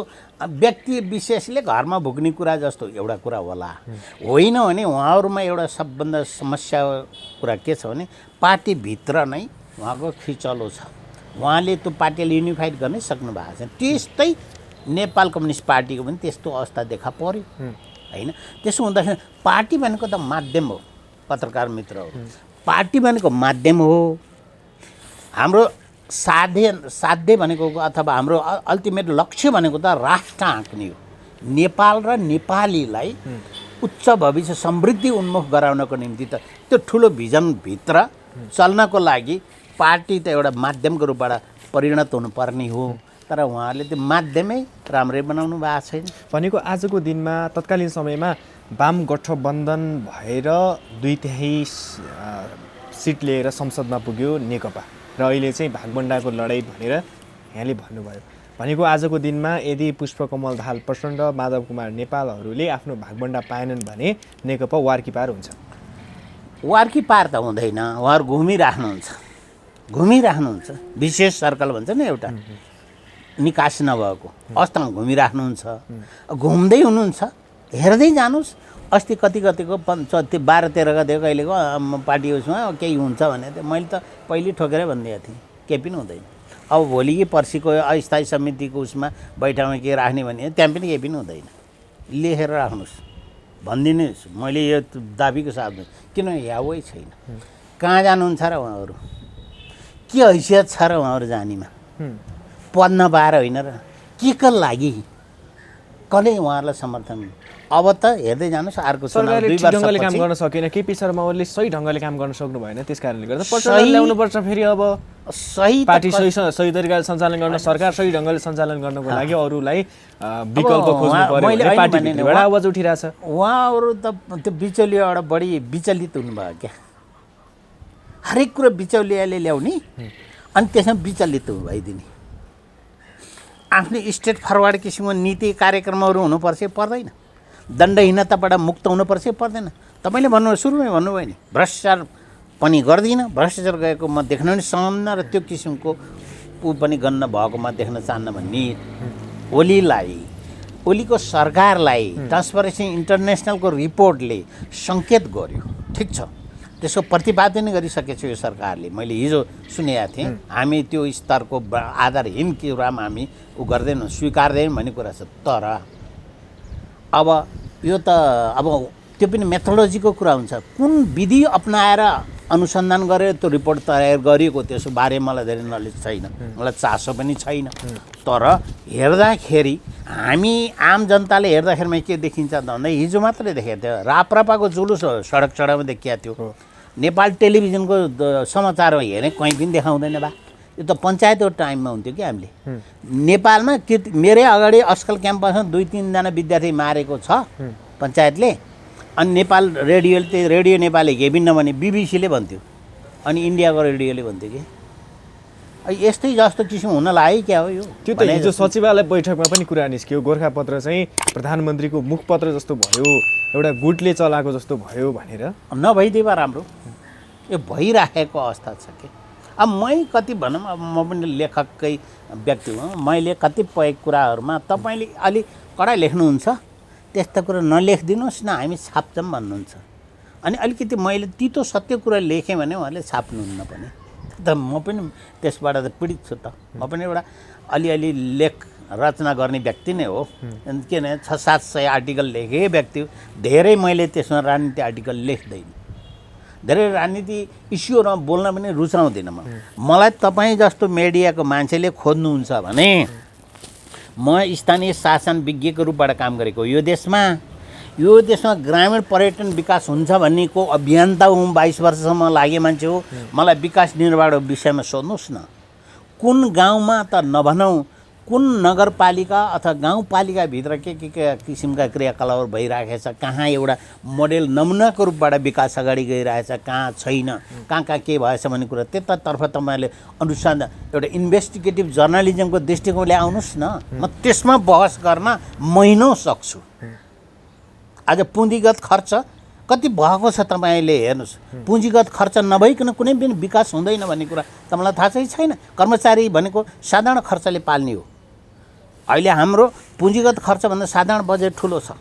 [SPEAKER 2] व्यक्ति विशेषले घरमा भुक्ने कुरा जस्तो एउटा कुरा होला, होइन भने उहाँहरूमा एउटा सबभन्दा समस्या कुरा के छ भने पार्टीभित्र नै उहाँको खिचलो छ। उहाँले त्यो पार्टीलाई युनिफाइड गर्नै सक्नु भएको छैन। त्यस्तै नेपाल कम्युनिस्ट पार्टीको पनि त्यस्तो अवस्था देखा पर्यो होइन। त्यसो हुँदाखेरि पार्टी भनेको त माध्यम हो। पत्रकार मित्रहरू, पार्टी भनेको माध्यम हो। हाम्रो साध्य भनेको अथवा हाम्रो अल्टिमेट लक्ष्य भनेको त राष्ट्र हाँक्ने हो। नेपाल र नेपालीलाई उच्च भविष्य समृद्धि उन्मुख गराउनको निम्ति त त्यो ठुलो भिजनभित्र चल्नको लागि पार्टी त एउटा माध्यमको रूपबाट परिणत हुनुपर्ने हो। तर उहाँहरूले त्यो माध्यमै राम्रै बनाउनु भएको छैन।
[SPEAKER 1] भनेको आजको दिनमा तत्कालीन समयमा वाम गठबन्धन भएर 2/3 सिट लिएर संसदमा पुग्यो नेकपा र अहिले चाहिँ भागभण्डाको लडाइँ भनेर यहाँले भन्नुभयो। भनेको आजको दिनमा यदि पुष्पकमल दाहाल प्रचण्ड, माधव कुमार नेपालहरूले आफ्नो भागभण्डा पाएनन् भने नेकपा वार्की पार हुन्छ।
[SPEAKER 2] वार्की पार त हुँदैन, उहाँहरू घुमिराख्नुहुन्छ। विशेष सर्कल भन्छ नि एउटा, निकास नभएको अवस्थामा घुमिराख्नुहुन्छ। घुम्दै हुनुहुन्छ, हेर्दै जानुहोस्। अस्ति कतिको 12-13 गतिको कहिलेको पार्टी उसमा केही हुन्छ भने त मैले त पहिले ठोकेरै भनिदिएको थिएँ, केही पनि हुँदैन। अब भोलि कि पर्सिको अस्थायी समितिको उसमा बैठकमा के राख्ने भने त्यहाँ पनि केही पनि हुँदैन। लेखेर राख्नुहोस्, भनिदिनुहोस्। मैले यो दाबीको साथ किन यावै छैन। कहाँ जानुहुन्छ र उहाँहरू? के हैसियत छ र उहाँहरू जानेमा? पद नपाएर होइन र, के लागि कसले उहाँहरूलाई समर्थन? अब त हेर्दै जानुहोस्, अर्को
[SPEAKER 1] सरकारले ठिक ढङ्गले काम गर्न सकेन, केपी शर्मा ओलीले सही ढङ्गले काम गर्न सक्नु भएन। त्यस कारणले गर्दा प्रचण्डले ल्याउनुपर्छ फेरि। अब
[SPEAKER 2] सही
[SPEAKER 1] पार्टी सही तरिकाले सञ्चालन गर्न, सरकार सही ढङ्गले सञ्चालन गर्नको लागि अरूलाई विकल्प खोज्नु पर्यो। पार्टीभित्रबाट आवाज उठिरहेछ।
[SPEAKER 2] उहाँहरू त त्यो बिचौलियाबाट बढी विचलित हुनुभयो क्या। हरेक कुरो बिचौलियाले ल्याउने अनि त्यसमा विचलित भइदिने। आफ्नो स्टेट फरवर्ड किसिमको नीति कार्यक्रमहरू हुनुपर्छ पर्दैन? दण्डहीनताबाट मुक्त हुनुपर्छ पर्दैन? तपाईँले सुरुमै भन्नुभयो नि, भ्रष्टाचार पनि गर्दिनँ, भ्रष्टाचार गएको म देख्न पनि सहन्न र त्यो किसिमको ऊ पनि गन्न भएको म देख्न चाहन्न भन्ने ओलीको सरकारलाई ट्रान्सपरेन्सी इन्टरनेसनलको रिपोर्टले सङ्केत गर्यो। ठिक छ, त्यसको प्रतिपादन गरिसकेको छ यो सरकारले। मैले हिजो सुनेको थिएँ, हामी त्यो स्तरको आधारहीन कुरामा हामी गर्दैनौँ, स्वीकार्दैनौँ भन्ने कुरा छ। तर अब यो त अब त्यो पनि मेथोडोलोजीको कुरा हुन्छ। कुन विधि अपनाएर अनुसन्धान गरेर त्यो रिपोर्ट तयार गरिएको त्यसो बारे मलाई धेरै नलेज छैन, मलाई चासो पनि छैन। तर हेर्दाखेरि हामी आम जनताले हेर्दाखेरिमा के देखिन्छ त भन्दा हिजो मात्रै देखेको थियो, राप्रपाको जुलुस सडक सडकमा देखिएको थियो। नेपाल टेलिभिजनको समाचारमा हेरेँ, कहीँ पनि देखाउँदैन बा। यो त पञ्चायतको टाइममा हुन्थ्यो कि हामीले नेपालमा मेरै अगाडि अस्कल क्याम्पसमा 2-3 विद्यार्थी मारेको छ पञ्चायतले। अनि नेपाल रेडियो नेपालले केही पनि नभने बिबिसीले भन्थ्यो, अनि इन्डियाको रेडियोले भन्थ्यो कि यस्तै जस्तो किसिम हुन लाग्यो क्या हो यो।
[SPEAKER 1] त्यो त हिजो सचिवालय बैठकमा पनि कुरा निस्क्यो, गोर्खापत्र चाहिँ प्रधानमन्त्रीको मुखपत्र जस्तो भयो, एउटा गुटले चलाएको जस्तो भयो भनेर।
[SPEAKER 2] नभइदिए राम्रो, यो भइराखेको अवस्था छ कि। अब मै कति भनौँ, अब म पनि लेखकै व्यक्ति हुँ, मैले कतिपय कुराहरूमा तपाईँले अलिक कडा लेख्नुहुन्छ, त्यस्ता कुरा नलेखिदिनुहोस् न, हामी छाप्छौँ भन्नुहुन्छ। अनि अलिकति मैले तितो सत्य कुरा लेखेँ भने उहाँले छाप्नुहुन्न पनि। त म पनि त्यसबाट त पीडित छु त। म पनि एउटा अलिअलि रचना गर्ने व्यक्ति नै हो। किन 600-700 आर्टिकल लेखेँ व्यक्ति हो। धेरै मैले त्यसमा राजनीति आर्टिकल लेख्दैन, धेरै राजनीति इस्युहरूमा बोल्न पनि रुचाउँदिनँ मलाई तपाईँ जस्तो मिडियाको मान्छेले खोज्नुहुन्छ भने म स्थानीय शासन विज्ञको रूपबाट काम गरेको यो देशमा ग्रामीण पर्यटन विकास हुन्छ भन्नेको अभियन्ता हुँ। 22 वर्षसम्म लागे मान्छे हो। मलाई विकास निर्माणको विषयमा सोध्नुहोस् न, कुन गाउँमा त नभनौँ, कुन नगरपालिका अथवा गाउँपालिकाभित्र के किसिमका क्रियाकलापहरू भइरहेको छ, कहाँ एउटा मोडेल नमुनाको रूपबाट विकास अगाडि गइरहेछ, कहाँ छैन, कहाँ के भएछ भन्ने कुरा त्यतातर्फ तपाईँले अनुसन्धान एउटा इन्भेस्टिगेटिभ जर्नलिजमको दृष्टिकोणले आउनुहोस् न। म त्यसमा बहस गर्न महिनौ सक्छु। आज पुँजीगत खर्च कति भएको छ तपाईँले हेर्नुहोस्। पुँजीगत खर्च नभइकन कुनै पनि विकास हुँदैन भन्ने कुरा तपाईँलाई थाहा चाहिँ छैन। कर्मचारी भनेको साधारण खर्चले पाल्ने हो। अहिले हाम्रो पुँजीगत खर्चभन्दा साधारण बजेट ठुलो छ।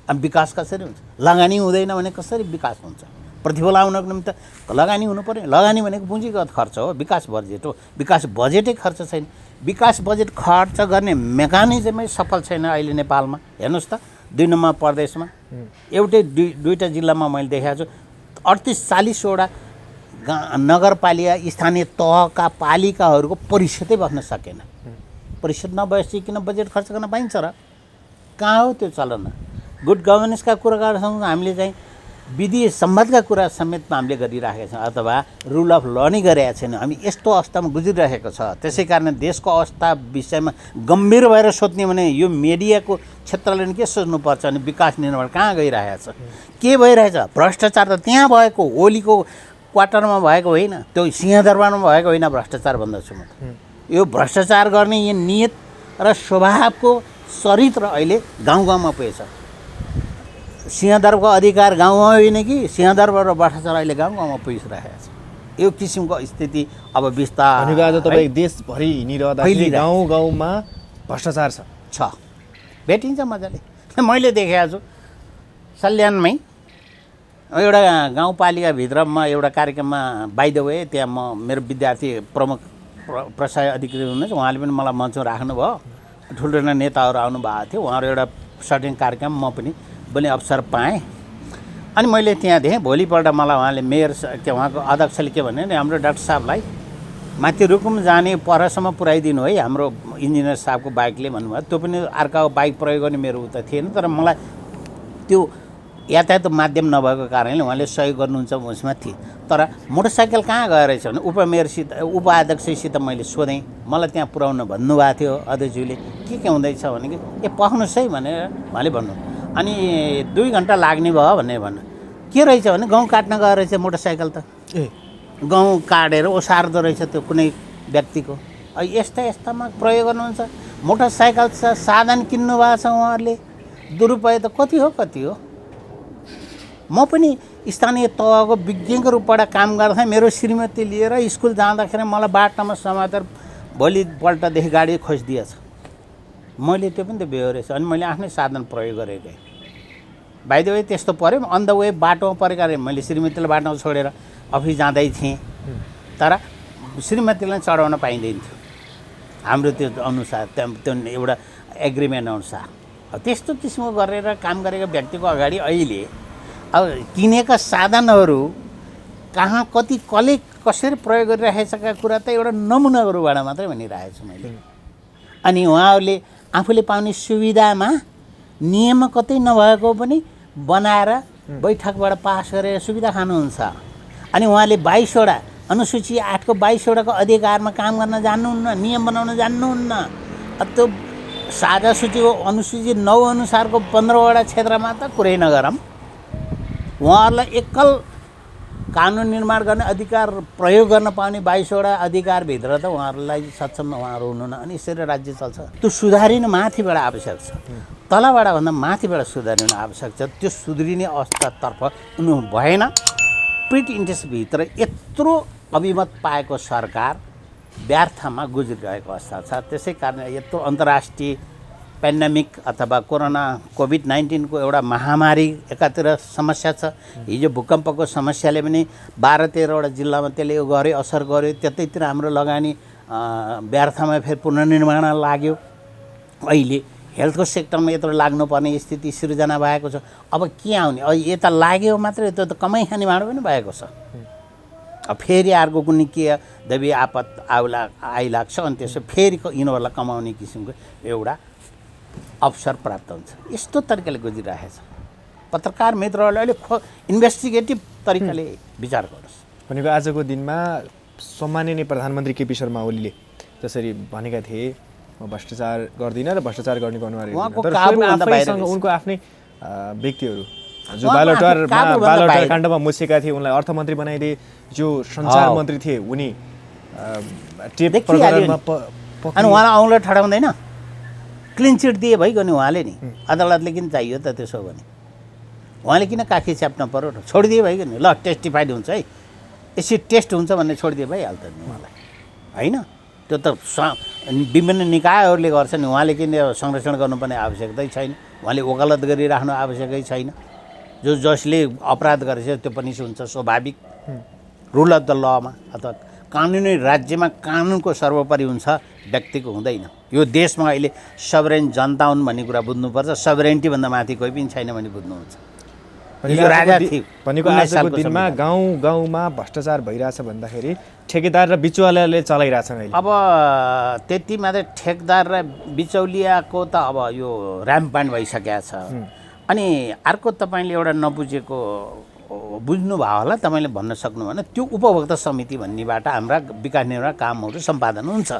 [SPEAKER 2] अब विकास कसरी हुन्छ? लगानी हुँदैन भने कसरी विकास हुन्छ? प्रतिफल आउनको निम्ति लगानी हुनु पर्यो। लगानी भनेको पुँजीगत खर्च हो, विकास बजेट हो। विकास बजेटै खर्च छैन। विकास बजेट खर्च गर्ने मेकानिजमै सफल छैन अहिले नेपालमा। हेर्नुहोस् त 2 नम्बर प्रदेशमा एउटै दुईवटा जिल्लामा मैले देखाएको छु 38-40 वटा नगरपालिका स्थानीय तहका पालिकाहरूको परिषदै बस्न सकेन। परिषद नबसेपछि किन बजेट खर्च गर्न पाइन्छ र? कहाँ हो त्यो चलन? गुड गभर्नेन्सका कुरा गर्छौँ हामीले चाहिँ विधि सम्बन्धका कुरा समेतमा हामीले गरिराखेका छौँ अथवा रुल अफ ल नै गरिरहेका छैनौँ। हामी यस्तो अवस्थामा गुज्रिरहेको छ। त्यसै कारण देशको अवस्था विषयमा गम्भीर भएर सोध्ने भने यो मिडियाको क्षेत्रले नि के सोच्नुपर्छ भने विकास निर्माण कहाँ गइरहेछ, के भइरहेछ? भ्रष्टाचार त त्यहाँ भएको ओलीको क्वार्टरमा भएको होइन, त्यो सिंहदरबारमा भएको होइन। भ्रष्टाचार भन्दछु म। यो भ्रष्टाचार गर्ने यो नियत र स्वभावको चरित्र अहिले गाउँ गाउँमा पुगेछ। सिंहदरबारको अधिकार गाउँमा होइन कि सिंहदरबार र भ्रष्टाचार अहिले गाउँ गाउँमा पुगिसकेको छ। यो किसिमको स्थिति अब बिस्तारै
[SPEAKER 1] आज तपाईँ देशभरि हिँडिरहँदाखेरि गाउँ गाउँमा भ्रष्टाचार छ
[SPEAKER 2] भेटिन्छ मजाले। मैले देखेको छु सल्यानमै एउटा गाउँपालिकाभित्रमा एउटा कार्यक्रममा बाइ द वे त्यहाँ म मेरो विद्यार्थी प्रमुख प्रशासन अधिकारी हुनुहुन्छ, उहाँले पनि मलाई मञ्चमा राख्नुभयो। ठुल्ठुला नेताहरू आउनुभएको थियो, उहाँहरू एउटा सर्टेन कार्यक्रम म पनि बोल्ने अवसर पाएँ। अनि मैले त्यहाँ देखेँ भोलिपल्ट मलाई उहाँले मेयर के उहाँको अध्यक्षले के भन्यो भने हाम्रो डाक्टर साहबलाई माथि रुकुम जाने परसम्म पुऱ्याइदिनु है हाम्रो इन्जिनियर साहबको बाइकले भन्नुभयो। त्यो पनि अर्काको बाइक प्रयोग गर्ने मेरो उता थिएन, तर मलाई त्यो यातायात माध्यम नभएको कारणले उहाँले सहयोग गर्नुहुन्छ उसमा थिएँ। तर मोटरसाइकल कहाँ गएर रहेछ भने उपाध्यक्षसित मैले सोधेँ, मलाई त्यहाँ पुऱ्याउन भन्नुभएको थियो अध्यक्षज्यूले। के हुँदैछ भने कि पख्नुहोस् है भनेर उहाँले भन्नु। अनि 2 घन्टा लाग्ने भयो भनेर भन्नु। के रहेछ भने गहुँ काट्न गएर रहेछ मोटरसाइकल त गहुँ काटेर ओसार्दो रहेछ त्यो कुनै व्यक्तिको। यस्तामा प्रयोग गर्नुहुन्छ। मोटरसाइकल साधन किन्नु भएको छ उहाँहरूले। दुरुपयोग त कति हो। म पनि स्थानीय तहको विज्ञको रूपबाट काम गर्दा मेरो श्रीमती लिएर स्कुल जाँदाखेरि मलाई बाटोमा समातेर भोलिपल्टदेखि गाडी खोजिदिएछ। मैले त्यो पनि त बेहोरेछ। अनि मैले आफ्नै साधन प्रयोग गरेको थिएँ। बाइ द वे त्यस्तो पऱ्यो। अन द वे बाटोमा परेका मैले श्रीमतीलाई बाटोमा छोडेर अफिस जाँदै थिएँ, तर श्रीमतीलाई चढाउन पाइँदैन थियो हाम्रो त्यो अनुसार, त्यो एउटा एग्रिमेन्ट अनुसार। त्यस्तो किसिमको गरेर काम गरेको व्यक्तिको अगाडि अहिले अब किनेका साधनहरू कहाँ कति कसरी प्रयोग गरिरहेका कुरा त एउटा नमुनाको रूपबाट मात्रै भनिरहेको छु मैले। अनि उहाँहरूले आफूले पाउने सुविधामा नियममा कतै नभएको पनि बनाएर बैठकबाट पास गरेर सुविधा खानुहुन्छ। अनि उहाँले 22 वटा अनुसूची 8 को 22 वटाको अधिकारमा काम गर्न जान्नुहुन्न, नियम बनाउन जान्नुहुन्न। त्यो साझा सूचीको अनुसूची 9 अनुसारको 15 वटा क्षेत्रमा त कुरै नगरौँ। उहाँहरूलाई एकल कानुन निर्माण गर्ने अधिकार प्रयोग गर्न पाउने 22 वटा अधिकारभित्र त उहाँहरूलाई सक्षम उहाँहरू हुनुहुन्न। अनि यसरी राज्य चल्छ। त्यो सुधारिनु माथिबाट आवश्यक छ, तलबाट भन्दा माथिबाट सुधारिनु आवश्यक छ। त्यो सुध्रिने अवस्थातर्फ उनी भएन। प्रिट इन्ट्रेस्टभित्र यत्रो अभिमत पाएको सरकार व्यर्थमा गुज्रिरहेको अवस्था छ। त्यसै कारण यत्रो अन्तर्राष्ट्रिय पेन्डेमिक अथवा कोभिड-19 को एउटा महामारी एकातिर समस्या छ। हिजो भूकम्पको समस्याले पनि 12-13 वटा जिल्लामा त्यसले यो गर्यो, असर गर्यो। त्यतैतिर हाम्रो लगानी व्यर्थमा फेरि पुनर्निर्माण लाग्यो। अहिले हेल्थको सेक्टरमा यत्रो लाग्नुपर्ने स्थिति सिर्जना भएको छ। अब के आउने, अब यता लाग्यो मात्रै, त्यो त कमाइ खाने भाँडो पनि भएको छ। अब फेरि अर्को कुनै के देवी आपत आइलाग्छ, अनि त्यसो फेरि यिनीहरूलाई कमाउने किसिमको एउटा अवसर प्राप्त हुन्छ। यस्तो तरिकाले गुजिरहेछ। पत्रकार मित्रहरूले अहिले इन्भेस्टिगेटिभ तरिकाले विचार गर्नुहोस्।
[SPEAKER 1] भनेको आजको दिनमा सम्माननीय प्रधानमन्त्री केपी शर्मा ओलीले जसरी भनेका थिए म भ्रष्टाचार गर्दिनँ र भ्रष्टाचार गर्नेको अनुहार हेर्दिनँ, उनको आफ्नै व्यक्तिहरू जो बालुवाटार काण्डमा मुसेका थिए उनलाई अर्थमन्त्री बनाइदिए, जो सञ्चार मन्त्री थिए उनी टेप प्रकरणमा
[SPEAKER 2] अनि उहाँलाई औँला ठडाउँदैन, क्लिन चिट दिए भइगयो नि उहाँले नि। अदालतले किन चाहियो त त्यसो भने? उहाँले किन काखी च्याप्न पर्यो र छोडिदिए भइगयो नि। ल टेस्टिफाइड हुन्छ है, यसरी टेस्ट हुन्छ भन्ने छोडिदिए भइहाल्छ नि उहाँलाई, होइन? त्यो त विभिन्न निकायहरूले गर्छ नि, उहाँले किन संरक्षण गर्नुपर्ने आवश्यकतै छैन। उहाँले वकालत गरिराख्नु आवश्यकै छैन। जसले अपराध गरेछ त्यो पनि हुन्छ स्वाभाविक, रुल अफ द लमा अथवा कानुनी राज्यमा कानुनको सर्वोपरि हुन्छ, व्यक्तिको हुँदैन। यो देशमा अहिले सभरेन जनता हुन् भन्ने कुरा बुझ्नुपर्छ। सभरेन्टीभन्दा माथि कोही पनि छैन भने बुझ्नुहुन्छ।
[SPEAKER 1] भनेको आजको दिनमा गाउँ गाउँमा भ्रष्टाचार भइरहेछ भन्दाखेरि ठेकेदार र बिचौलियाले चलाइरहेछन् अहिले।
[SPEAKER 2] अब त्यति मात्रै ठेकेदार र बिचौलियाको त अब यो ऱ्याम्पान्ड भइसकेको छ। अनि अर्को तपाईँले एउटा नबुझेको बुझ्नुभयो होला, तपाईँले भन्न सक्नु भएन, त्यो उपभोक्ता समिति भन्नेबाट हाम्रा विकास निर्माण कामहरू सम्पादन हुन्छ।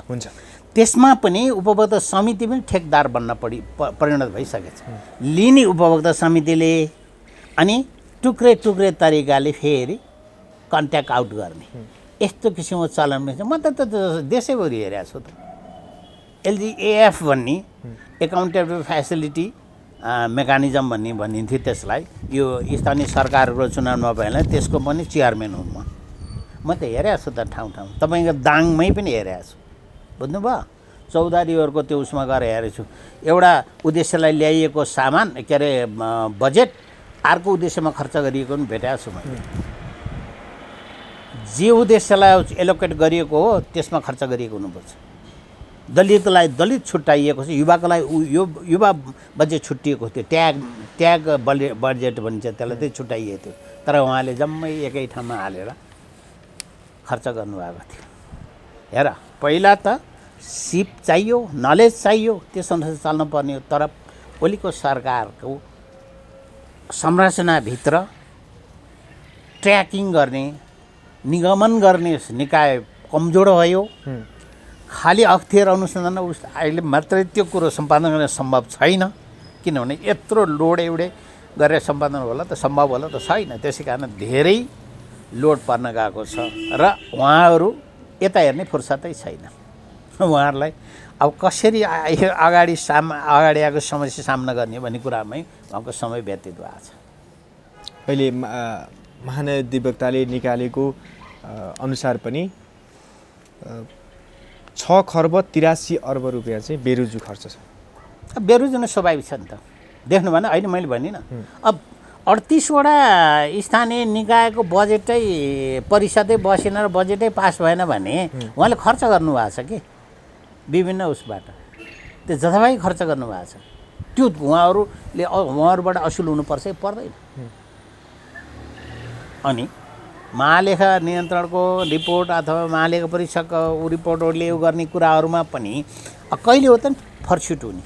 [SPEAKER 2] त्यसमा पनि उपभोक्ता समिति पनि ठेकेदार बन्न परिणत भइसकेको छ। लिने उपभोक्ता समितिले अनि टुक्रे टुक्रे तरिकाले फेरि कन्ट्याक्ट आउट गर्ने यस्तो किसिमको चलन छ। म त देशैभरि हेरेको छु त। एलजिएएफ भन्ने एकाउन्टेबल फ्यासिलिटी मेकानिजम भनिन्थ्यो त्यसलाई। यो स्थानीय सरकारको चुनावमा भएन, त्यसको पनि चेयरम्यान हुँ म त हेरेको छु त ठाउँ ठाउँ। तपाईँको दाङमै पनि हेरेको छु, बुझ्नुभयो? चौधारीहरूको त्यो उसमा गएर हेरेको छु। एउटा उद्देश्यलाई ल्याइएको सामान के अरे बजेट अर्को उद्देश्यमा खर्च गरिएको पनि भेटाएको छु मैले। जे उद्देश्यलाई एलोकेट गरिएको हो त्यसमा खर्च गरिएको हुनुपर्छ। दलितलाई दलित छुट्याइएको छ, युवाको लागि यो युवा बजेट छुट्टिएको थियो, ट्याग बजेट भनिन्छ त्यसलाई, त्यही छुट्याइएको थियो। तर उहाँले जम्मै एकै ठाउँमा हालेर खर्च गर्नुभएको थियो। हेर, पहिला त सिप चाहियो, नलेज चाहियो, त्यस अनुसार चल्नुपर्ने हो। तर ओलीको सरकारको संरचनाभित्र ट्र्याकिङ गर्ने, निगमन गर्ने निकाय कमजोर भयो। खालि अख्तियार अनुसन्धान अहिले मात्रै त्यो कुरो सम्पादन गर्न सम्भव छैन, किनभने यत्रो लोड एउटै गरेर सम्पादन होला त सम्भव होला त छैन। त्यसै कारण धेरै लोड पर्न गएको छ र उहाँहरू यता हेर्ने फुर्सदै छैन। उहाँहरूलाई अब कसरी अगाडि आएको समस्या सामना गर्ने भन्ने कुरामै उहाँको समय व्यतीत भएको छ।
[SPEAKER 1] अहिले महाधिवक्ताले निकालेको अनुसार पनि 6 खर्ब 83 अर्ब रुपियाँ चाहिँ बेरुजु खर्च छ।
[SPEAKER 2] बेरुजु नै स्वाभाविक छ नि त, देख्नु भएन? अहिले मैले भनिनँ, अब 38वटा स्थानीय निकायको बजेटै परिषदै बसेन र बजेटै पास भएन भने उहाँले खर्च गर्नुभएको छ कि विभिन्न उसबाट, त्यो जथाभावी खर्च गर्नुभएको छ। त्यो उहाँहरूबाट असुल हुनुपर्छ पर्दैन। अनि महालेखा नियन्त्रणको रिपोर्ट अथवा महालेखा परीक्षक रिपोर्टहरूले गर्ने कुराहरूमा पनि कहिले हो त फर्स्युट हुने,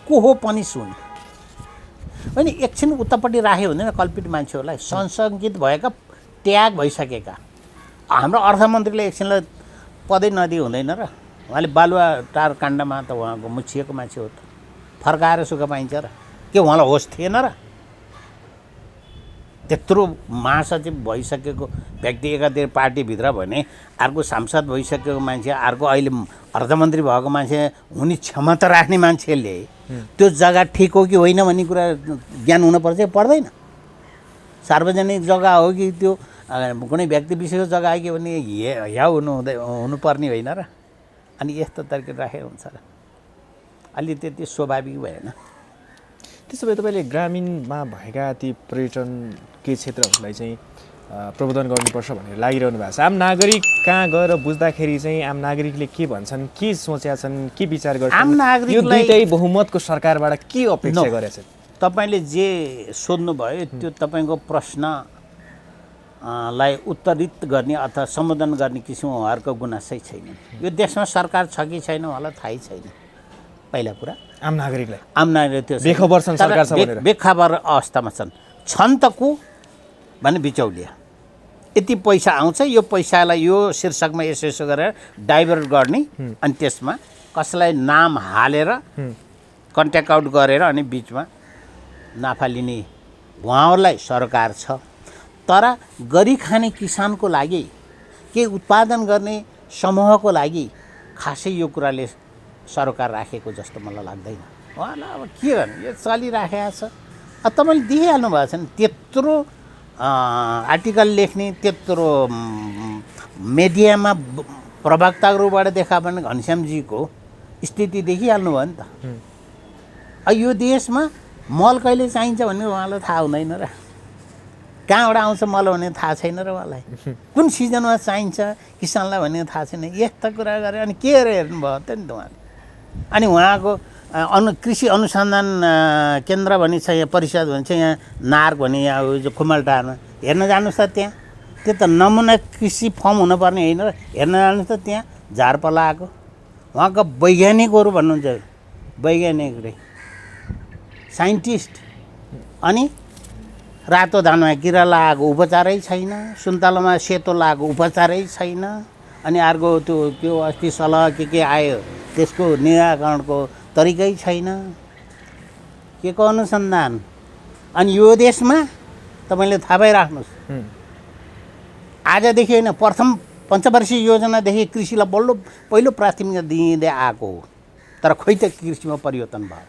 [SPEAKER 2] को हो पनिस हुने होइन। एकछिन उतापट्टि राख्यो हुँदैन कल्पित मान्छेहरूलाई, संशङ्कित भएका ट्याग भइसकेका। हाम्रो अर्थमन्त्रीले एकछिनलाई पदै नदिए हुँदैन र? उहाँले बालुवाटार काण्डमा त उहाँको मुछिएको मान्छे हो त, फर्काएर सुख पाइन्छ र? के उहाँलाई होस थिएन र? त्यत्रो महासचिव भइसकेको व्यक्ति एकातिर पार्टीभित्र भने अर्को सांसद भइसकेको मान्छे, अर्को अहिले अर्थमन्त्री भएको मान्छे हुने क्षमता राख्ने मान्छेले त्यो जग्गा ठिक हो कि होइन भन्ने कुरा ज्ञान हुनुपर्छ पर्दैन? सार्वजनिक जग्गा हो कि त्यो कुनै व्यक्ति विशेषको जग्गा हो कि भने या हुनुपर्ने होइन र? अनि यस्तो तरिकाले राखेको हुन्छ र? अलि त्यति स्वाभाविक भएन।
[SPEAKER 1] त्यसो भए तपाईँले ग्रामीणमा भएका ती पर्यटन केही क्षेत्रहरूलाई चाहिँ प्रबोधन गर्नुपर्छ भनेर लागिरहनु भएको छ। आम नागरिक कहाँ गएर बुझ्दाखेरि चाहिँ आम नागरिकले के भन्छन्, के सोचेका छन्, के विचार गर्छन्,
[SPEAKER 2] आम नागरिकलाई
[SPEAKER 1] यो दुईटै बहुमतको सरकारबाट के अपेक्षा गरेछन्?
[SPEAKER 2] तपाईँले जे सोध्नुभयो त्यो तपाईँको प्रश्न लाई उत्तरित गर्ने अथवा सम्बोधन गर्ने किसिम उहाँहरूको गुनासै छैन। यो देशमा सरकार छ कि छैन उहाँलाई थाहै छैन। पहिला कुरा
[SPEAKER 1] आम नागरिकलाई
[SPEAKER 2] त्यो
[SPEAKER 1] बेखबर छन्, सरकार छ भनेर
[SPEAKER 2] बेखबर अवस्थामा छन् त को भने बिचौलिया। यति पैसा आउँछ, यो पैसालाई यो शीर्षकमा यसो यसो गरेर डाइभर्ट गर्ने अनि त्यसमा कसैलाई नाम हालेर कन्ट्याक्ट आउट गरेर अनि बिचमा नाफा लिने उहाँहरूलाई सरकार छ। तर गरी खाने किसानको लागि के उत्पादन गर्ने समूहको लागि खासै यो कुराले सरकार राखेको जस्तो मलाई लाग्दैन। उहाँलाई अब के गर्नु, यो चलिराखेको छ। तपाईँले देखिहाल्नु भएको छ नि, त्यत्रो आर्टिकल लेख्ने, त्यत्रो मिडियामा प्रवक्ताको रूपबाट देखा पर्ने घनश्यामजीको स्थिति देखिहाल्नु भयो नि त। यो देशमा मल कहिले चाहिन्छ भन्ने उहाँलाई थाहा हुँदैन र, कहाँबाट आउँछ मल भन्ने थाहा छैन र उहाँलाई, कुन सिजनमा चाहिन्छ किसानलाई भन्ने थाहा छैन। यस्ता कुरा गरे अनि के हेर्नुभयो त नि त उहाँले। अनि उहाँको कृषि अनुसन्धान केन्द्र भनी छ, यहाँ परिषद भन्छ, यहाँ नार्क भन्ने यहाँ जो खुमलटारमा हेर्न जानुहोस् त। त्यहाँ त्यो त नमुना कृषि फर्म हुनुपर्ने होइन र, हेर्न जानुहोस् त। त्यहाँ झारपाला आएको उहाँको वैज्ञानिकहरू भन्नुहुन्छ, वैज्ञानिकले साइन्टिस्ट। अनि रातो धानमा किरा लागेको उपचारै छैन, सुन्तलामा सेतो लागेको उपचारै छैन। अनि अर्को त्यो के अस्ति सलह के आयो त्यसको निराकरणको तरिकै छैन, के को अनुसन्धान। अनि यो देशमा तपाईँले थाहा पाइराख्नुहोस्, आजदेखि होइन, प्रथम पञ्चवर्षीय योजनादेखि कृषिलाई पहिलो प्राथमिकता दिँदै आएको हो। तर खोइ त कृषिमा परिवर्तन भयो।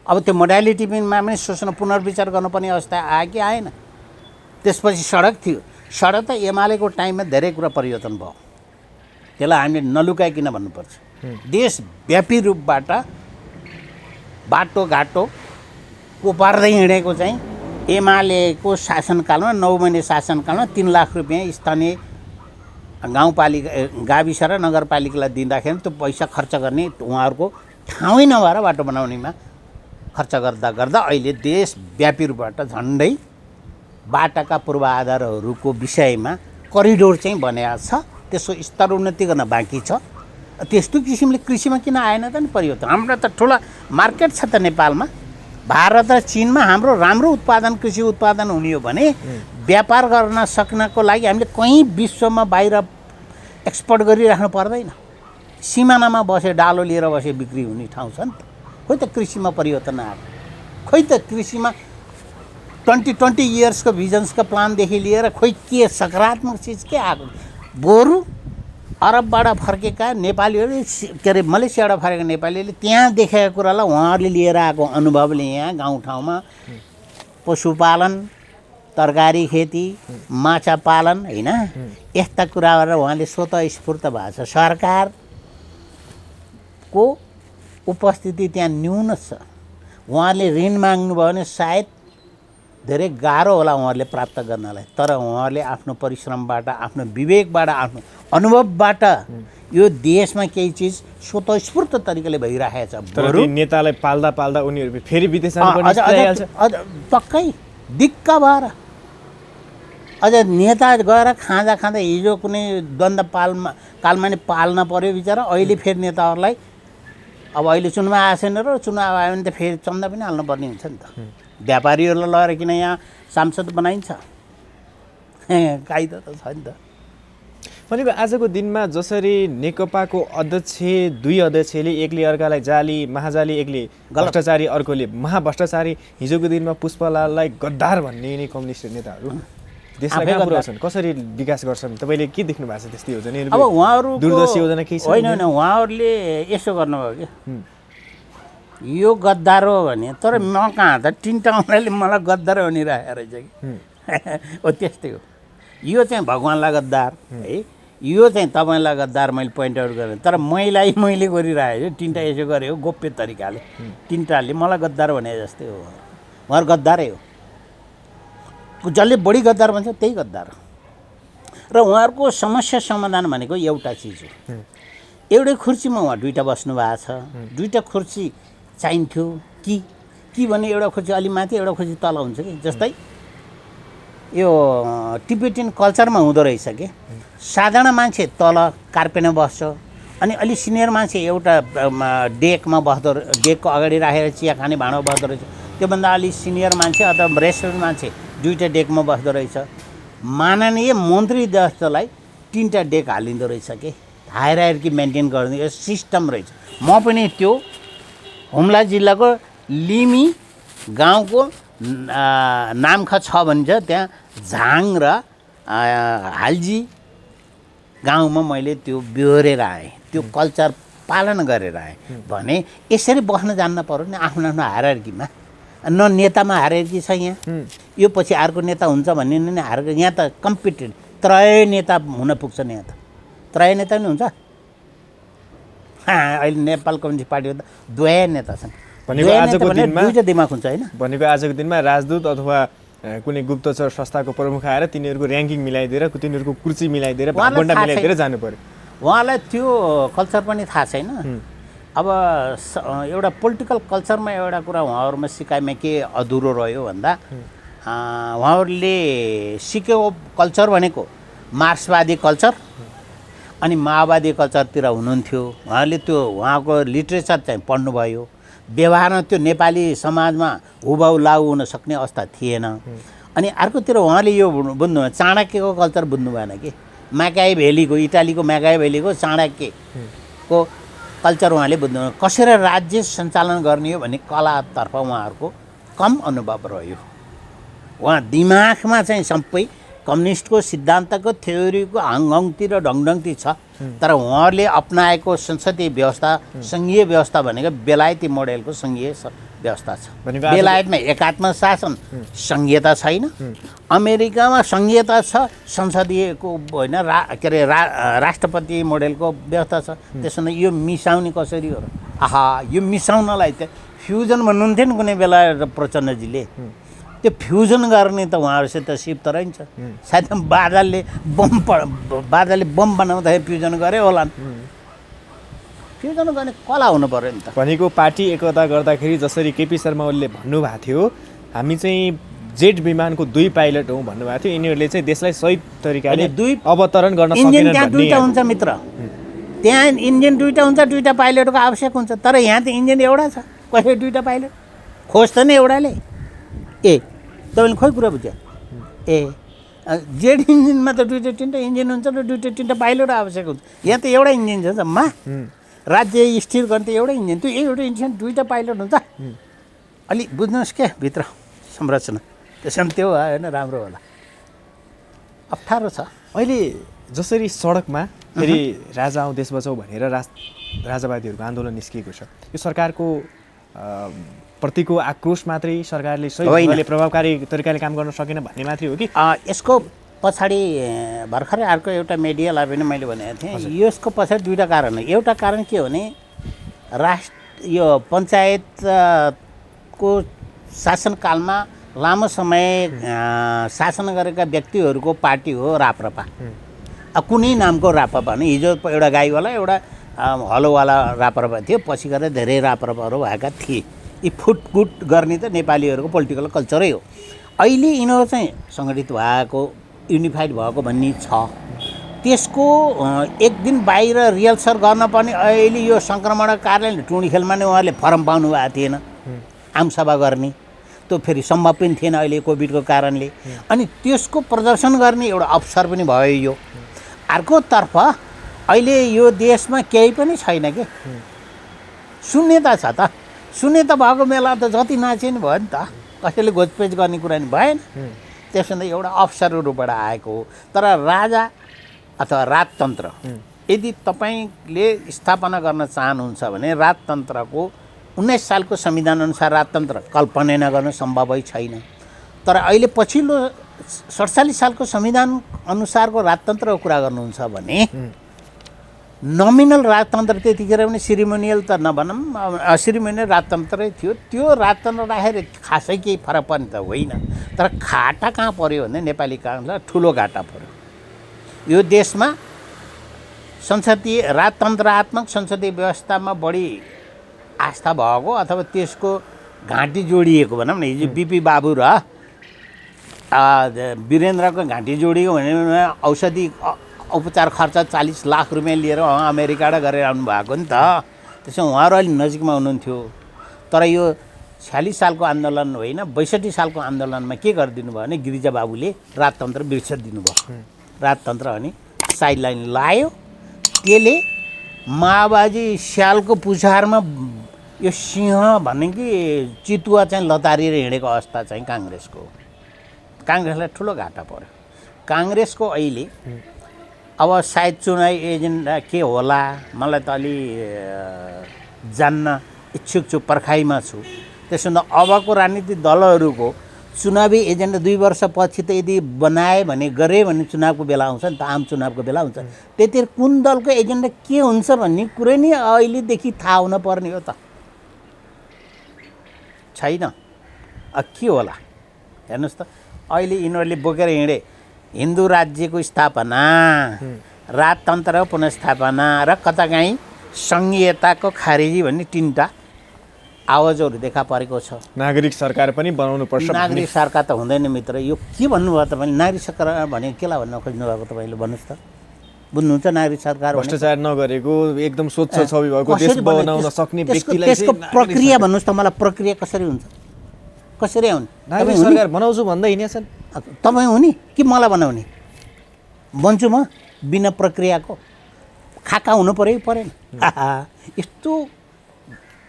[SPEAKER 2] अब त्यो मोडालिटीमा पनि सोच्न पुनर्विचार गर्नुपर्ने अवस्था आयो कि आएन। त्यसपछि सडक थियो, सडक त एमालेको टाइममा धेरै कुरा परिवर्तन भयो। त्यसलाई हामीले नलुकाइकन भन्नुपर्छ। देशव्यापी रूपबाट बाटोघाटो कोपार्दै हिँडेको चाहिँ एमालेको शासनकालमा, 9 महिने शासनकालमा 3 लाख रुपियाँ स्थानीय गाउँपालिका, गाविस र नगरपालिकालाई दिँदाखेरि त्यो पैसा खर्च गर्ने उहाँहरूको ठाउँै नभएर बाटो बनाउनेमा खर्च गर्दा गर्दा अहिले देशव्यापी रूपबाट झन्डै बाटाका पूर्वाधारहरूको विषयमा करिडोर चाहिँ बनेको छ। त्यसको स्तर उन्नति गर्न बाँकी छ। त्यस्तो किसिमले कृषिमा किन आएन त नि परिवर्तन? हाम्रो त ठुला मार्केट छ त नेपालमा। भारत र चीनमा हाम्रो राम्रो उत्पादन, कृषि उत्पादन हुने हो भने व्यापार गर्न सक्नको लागि हामीले कहीँ विश्वमा बाहिर एक्सपोर्ट गरिराख्नु पर्दैन। सिमानामा बसे डालो लिएर बसे बिक्री हुने ठाउँ छ नि त। खोइ त कृषिमा परिवर्तन आएको? खोइ त कृषिमा 2020 इयर्सको भिजन्सको प्लानदेखि लिएर खोइ के सकारात्मक चिज के आएको? बरु अरबबाट फर्केका नेपालीहरू, के अरे मलेसियाबाट फर्केका नेपालीहरूले त्यहाँ देखेको कुरालाई उहाँहरूले लिएर आएको अनुभवले यहाँ गाउँठाउँमा पशुपालन, तरकारी खेती, माछा पालन, होइन, यस्ता कुराबाट उहाँले स्वतः स्फूर्त भएको छ। सरकारको उपस्थिति त्यहाँ न्यून छ। उहाँले ऋण माग्नुभयो भने सायद धेरै गाह्रो होला उहाँहरूले प्राप्त गर्नलाई। तर उहाँहरूले आफ्नो परिश्रमबाट, आफ्नो विवेकबाट, आफ्नो अनुभवबाट यो देशमा केही चिज स्वतःस्फूर्त तरिकाले भइरहेको छ।
[SPEAKER 1] तर नेतालाई पाल्दा पाल्दा उनीहरू फेरि विदेश जानुपर्ने
[SPEAKER 2] पक्कै दिक्क भएर अझ नेता गएर खाँदा खाँदा हिजो कुनै द्वन्द्व कालमा नि पाल्न पर्यो बिचरा। अहिले फेरि नेताहरूलाई अब अहिले चुनाव आएको छैन र चुनाव आयो भने त फेरि चन्दा पनि हाल्नुपर्ने हुन्छ नि त। व्यापारीहरूलाई लगेर किन यहाँ सांसद बनाइन्छ? कायदा त छ नि त।
[SPEAKER 1] भनेको आजको दिनमा जसरी नेकपाको अध्यक्ष, 2 अध्यक्षले एकले अर्कालाई जाली महाजाली, एकले भ्रष्टाचारी, अर्कोले महाभ्रष्टाचारी, हिजोको दिनमा पुष्पलाललाई गद्दार भन्ने नि कम्युनिस्ट नेताहरू देशलाई कहाँ पुर्याउँछन्, कसरी विकास गर्छन्? तपाईँले के देख्नु भएको छ त्यस्तो योजना?
[SPEAKER 2] अब उहाँहरू
[SPEAKER 1] दूरदर्शी योजना केही छ?
[SPEAKER 2] होइन, उहाँहरूले यसो गर्नुभयो कि यो गद्दार हो भने, तर म कहाँ त टिन्टाउनाले मलाई गद्दार भनिरहेको रहेछ कि हो। त्यस्तै हो। यो चाहिँ भगवान्लाई गद्दार है, यो चाहिँ तपाईँलाई गद्दार मैले पोइन्ट आउट गरेँ। तर मैले गरिरहेको छु, टिन्टा यसो गरे हो गोप्य तरिकाले। टिन्टाले मलाई गद्दार भने जस्तै हो, उहाँहरू गद्दारै हो। जसले बढी गद्दार भन्छ त्यही गद्दार हो। र उहाँहरूको समस्या समाधान भनेको एउटा चिज हो। एउटै कुर्सीमा उहाँ दुईवटा बस्नु भएको छ। दुईवटा कुर्सी चाहिन्थ्यो कि भने एउटा कुर्सी अलि माथि एउटा कुर्सी तल हुन्छ कि। जस्तै यो टिबेटियन कल्चरमा हुँदो रहेछ कि साधारण मान्छे तल कार्पेटमा बस्छ, अनि अलि सिनियर मान्छे एउटा डेकमा बस्दो, डेकको अगाडि राखेर चिया खाने भाँडो बस्दो रहेछ। त्योभन्दा अलि सिनियर मान्छे अथवा रेस्टुरेन्ट मान्छे दुईवटा डेकमा बस्दो रहेछ। माननीय मन्त्री जस्तोलाई 3टा डेक हालिँदो रहेछ कि। हायरार्की मेन्टेन गर्ने यो सिस्टम रहेछ। म पनि त्यो हुम्ला जिल्लाको लिमी गाउँको नामख छ भन्छ, त्यहाँ झाङ र हाल्जी गाउँमा मैले त्यो बेहोरेर आएँ, त्यो कल्चर पालन गरेर आएँ। भने यसरी बस्न जान्न पर्यो नि आफ्नो आफ्नो हायरार्कीमा। न नेतामा हायरार्की छ यहाँ, यो पछि अर्को नेता हुन्छ भन्ने नि हायरार्की। यहाँ त कम्पिटेड त्रय नेता हुन पुग्छन्। यहाँ त त्रय नेता नि हुन्छ। अहिले नेपाल कम्युनिस्ट पार्टीको त 2 नेता छन्।
[SPEAKER 1] भनेको आजको दिनमा
[SPEAKER 2] 2 दिमाग हुन्छ होइन।
[SPEAKER 1] भनेको आजको दिनमा राजदूत अथवा कुनै गुप्तचर संस्थाको प्रमुख आएर तिनीहरूको र्याङ्किङ मिलाइदिएर तिनीहरूको कुर्सी मिलाइदिएर भागबण्डा मिलाइदिएर जानु पर्यो।
[SPEAKER 2] उहाँलाई त्यो कल्चर पनि थाहा छैन। अब एउटा पोलिटिकल कल्चरमा एउटा कुरा उहाँहरूमा सिकाइमा के अधुरो रह्यो भन्दा उहाँहरूले सिकेको कल्चर भनेको मार्क्सवादी कल्चर अनि माओवादी कल्चरतिर हुनुहुन्थ्यो। उहाँले त्यो उहाँको लिट्रेचर चाहिँ पढ्नुभयो। व्यवहारमा त्यो नेपाली समाजमा हुबहु लागु हुन सक्ने अवस्था थिएन। अनि अर्कोतिर उहाँले यो बुझ्नु चाणक्यको कल्चर बुझ्नु भएन कि। म्याकाइभेलीको, इटालीको म्याकाइभेलीको चाणक्यको कल्चर उहाँले बुझ्नु, कसरी राज्य सञ्चालन गर्ने हो भन्ने कलातर्फ उहाँहरूको कम अनुभव रह्यो। उहाँ दिमागमा चाहिँ सबै कम्युनिस्टको सिद्धान्तको थ्योरीको हाङहङती र ढङढङती छ। तर उहाँहरूले अपनाएको संसदीय व्यवस्था, सङ्घीय व्यवस्था भनेको बेलायती मोडेलको सङ्घीय व्यवस्था छ। बेलायतमा एकात्म शासन, सङ्घीयता छैन। अमेरिकामा सङ्घीयता छ, संसदीयको होइन के अरे राष्ट्रपति मोडेलको व्यवस्था छ। त्यसो यो मिसाउने कसरी हो र? यो मिसाउनलाई त फ्युजन भन्नुहुन्थ्यो नि कुनै बेला प्रचण्डजीले। त्यो फ्युजन गर्ने त उहाँहरूसित सिप त रहन्छ। सायद बादलले बम बनाउँदाखेरि फ्युजन गरे होला। फ्युजन गर्ने कला हुनु पर्यो नि त।
[SPEAKER 1] भनेको पार्टी एकता गर्दाखेरि जसरी केपी शर्मा ओलीले भन्नुभएको थियो हामी चाहिँ जेट विमानको 2 पाइलट हौँ भन्नुभएको थियो। यिनीहरूले चाहिँ देशलाई सही तरिकाले अवतरण गर्न सकेनन्
[SPEAKER 2] त्यहाँ 2टा हुन्छ मित्र। त्यहाँ इन्जिन 2टा हुन्छ, 2टा पाइलटको आवश्यक हुन्छ। तर यहाँ त इन्जिन एउटा छ, कसरी 2टा पाइलट खोज्छ नि एउटाले। तपाईँले खोइ कुरा बुझ्यो। जेट इन्जिनमा त 2-3टा इन्जिन हुन्छ र 2-3टा पाइलट आवश्यक हुन्छ। यहाँ त एउटा इन्जिन छ जम्मा। राज्य स्थिर गर्ने त एउटै इन्जिन, त्यो एउटा इन्जिन 2टा पाइलट हुन्छ। अलि बुझ्नुहोस् क्या भित्र संरचना। त्यसमा त्यो होइन राम्रो होला। अप्ठ्यारो छ।
[SPEAKER 1] अहिले जसरी सडकमा फेरि राजा आऊ देश बचाऊ भनेर राजावादीहरूको आन्दोलन निस्किएको छ, यो सरकारको प्रतिको आक्रोश मात्रै सरकारले सही प्रभावकारी तरिकाले काम गर्न सकेन भन्ने मात्रै हो कि?
[SPEAKER 2] यसको पछाडि भर्खरै अर्को एउटा मिडियालाई पनि मैले भनेको थिएँ। यसको पछाडि 2टा कारण हो। एउटा कारण के हो भने यो पञ्चायतको शासनकालमा लामो समय शासन गरेका व्यक्तिहरूको पार्टी हो राप्रपा। कुनै नामको राप्रपा नि। हिजो एउटा गाईवाला एउटा हलोवाला राप्रपा थियो, पछि गएर धेरै राप्रपाहरू भएका थिए। यी फुटफुट गर्ने त नेपालीहरूको पोलिटिकल कल्चरै हो। अहिले यिनीहरू चाहिँ सङ्गठित भएको, युनिफाइड भएको भन्ने छ। त्यसको एक दिन बाहिर रिहर्सल गर्न पनि अहिले यो सङ्क्रमणको कारणले टुँडीखेलमा नै उहाँले फर्म पाउनु भएको थिएन आमसभा गर्ने। त्यो फेरि सम्भव पनि थिएन अहिले कोभिडको कारणले। अनि त्यसको प्रदर्शन गर्ने एउटा अवसर पनि भयो यो। अर्कोतर्फ अहिले यो देशमा केही पनि छैन कि, शून्यता छ त। शून्यता भएको बेला त जति नाचे नि भयो नि त, कसैले घोचपेच गर्ने कुरा नि भएन। त्यसो भने एउटा अवसरको रूपबाट आएको हो। तर राजा अथवा राजतन्त्र यदि तपाईँले स्थापना गर्न चाहनुहुन्छ भने राजतन्त्रको 19 सालको संविधान अनुसार राजतन्त्र कल्पना नगर्नु सम्भवै छैन। तर अहिले पछिल्लो 47 सालको संविधान अनुसारको राजतन्त्रको कुरा गर्नुहुन्छ भने नोमिनल राजतन्त्र त्यतिखेर पनि सिरिमोनियल त नभनौँ, सिरिमोनियल राजतन्त्रै थियो। त्यो राजतन्त्र राखेर खासै केही फरक पर्ने त होइन, तर घाटा कहाँ पर्यो भने नेपाली काङ्ग्रेसलाई ठुलो घाटा पर्यो। यो देशमा संसदीय राजतन्त्रात्मक संसदीय व्यवस्थामा बढी आस्था भएको अथवा त्यसको घाँटी जोडिएको भनौँ न, हिजो बिपी बाबु र वीरेन्द्रको घाँटी जोडियो भने औषधि उपचार खर्च 40 लाख रुपियाँ लिएर अमेरिकाबाट गरेर आउनु भएको नि त। त्यसो उहाँहरू अलि नजिकमा हुनुहुन्थ्यो। तर यो 46 सालको आन्दोलन होइन, 62 सालको आन्दोलनमा के गरिदिनु भयो भने गिरिजा बाबुले राजतन्त्र बिर्सिदिनु भयो। राजतन्त्र अनि साइडलाइन लायो। त्यसले माओवादी स्यालको पुछारमा यो सिंह भन्ने कि चितुवा चाहिँ लतारिएर हिँडेको अवस्था चाहिँ काङ्ग्रेसको। काङ्ग्रेसलाई ठुलो घाटा पर्यो। काङ्ग्रेसको अहिले अब सायद चुनावी एजेन्डा के होला मलाई त अलि जान्न इच्छुक छु, पर्खाइमा छु। त्यसो हुँदा अबको राजनीतिक दलहरूको चुनावी एजेन्डा 2 वर्षपछि त यदि बनाए भने गरे भने चुनावको बेला आउँछ नि त, आम चुनावको बेला हुन्छ। त्यतिखेर कुन दलको एजेन्डा के हुन्छ भन्ने कुरै नै अहिलेदेखि थाहा हुन पर्ने हो त। छैन। के होला हेर्नुहोस् त, अहिले यिनीहरूले बोकेर हिँडे हिन्दू राज्यको स्थापना, राजतन्त्र पुनर्स्थापना र कता काहीँ सङ्घीयताको खारेजी भन्ने 3टा आवाजहरू देखा परेको छ।
[SPEAKER 1] नागरिक सरकार पनि बनाउनु पर्छ।
[SPEAKER 2] नागरिक सरकार त हुँदैन मित्र। यो के भन्नुभयो तपाईँले? नागरिक सरकार भने केलाई भन्न खोज्नुभएको तपाईँले भन्नुहोस् त? बुझ्नुहुन्छ? नागरिक सरकार
[SPEAKER 1] भ्रष्टाचार नगरेको एकदम स्वच्छ छवि भएको देश बनाउन सक्ने व्यक्तिलाई
[SPEAKER 2] त्यसको प्रक्रिया भन्नुहोस् त मलाई। प्रक्रिया कसरी हुन्छ? कसरी आउने?
[SPEAKER 1] नागरिक सरकार बनाउँछु भन्दै हिँडेछन्।
[SPEAKER 2] तपाईँ हुने कि मलाई बनाउने? बन्छु म बिना प्रक्रियाको? खाका हुनु पऱ्यो कि परेन? यस्तो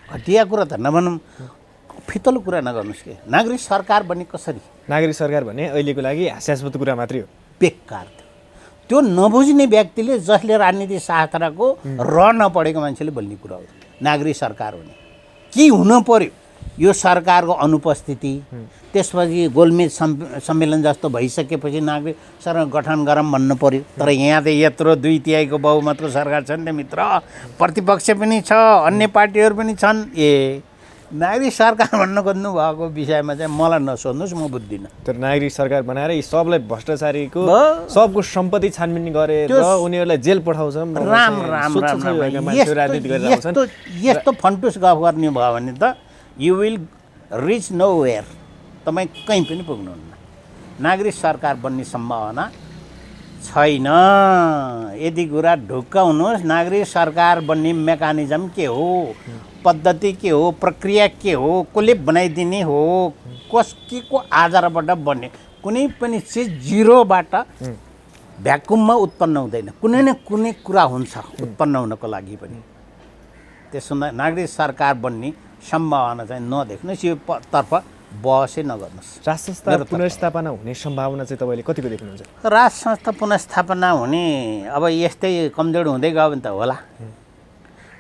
[SPEAKER 2] घटिया कुरा त नभनौँ, फितलो कुरा नगर्नुहोस् कि। नागरिक सरकार बन्ने कसरी?
[SPEAKER 1] नागरिक सरकार भने अहिलेको लागि हास्यास्पद कुरा मात्रै हो,
[SPEAKER 2] बेकार। त्यो नबुझ्ने व्यक्तिले, जसले राजनीति शास्त्रको नपढेको मान्छेले बोल्ने कुरा हो नागरिक सरकार हुने। के हुन पर्यो? यो सरकारको अनुपस्थिति, त्यसपछि गोलमेज सम्मेलन जस्तो भइसकेपछि नागरिक सरकार गठन गरौँ भन्नु पर्यो। तर यहाँ त यत्रो 2/3 बहुमतको सरकार छ नि त मित्र। प्रतिपक्ष पनि छ, अन्य पार्टीहरू पनि छन्। नागरिक सरकार भन्न खोज्नु भएको विषयमा चाहिँ मलाई नसोध्नुहोस्, म बुझ्दिनँ।
[SPEAKER 1] तर नागरिक सरकार बनाएर यी सबलाई भ्रष्टाचारीको सबको सम्पत्ति छानबिन गरेर उनीहरूलाई जेल पठाउँछ।
[SPEAKER 2] यस्तो फन्टुस गफ गर्ने भयो भने त you will reach nowhere. तपाईँ कहीँ पनि पुग्नुहुन्न। नागरिक सरकार बन्ने सम्भावना छैन। यदि कुरा ढुक्क हुनुहोस्। नागरिक सरकार बन्ने मेकानिजम के हो, पद्धति के हो, प्रक्रिया के हो, कसले बनाइदिने हो, के को आधारबाट बन्ने? कुनै पनि चिज जिरोबाट भ्याकुममा उत्पन्न हुँदैन। कुनै न कुनै कुरा हुन्छ उत्पन्न हुनको लागि पनि। त्यसो हुँदा नागरिक सरकार बन्ने सम्भावना चाहिँ नदेख्नुहोस्। यो तर्फ बहसै नगर्नुहोस्।
[SPEAKER 1] राज संस्था पुनर्स्थापना हुने सम्भावना चाहिँ तपाईँले कतिको देख्नुहुन्छ?
[SPEAKER 2] राज संस्था पुनर्स्थापना हुने अब यस्तै कमजोर हुँदै गयो भने त होला।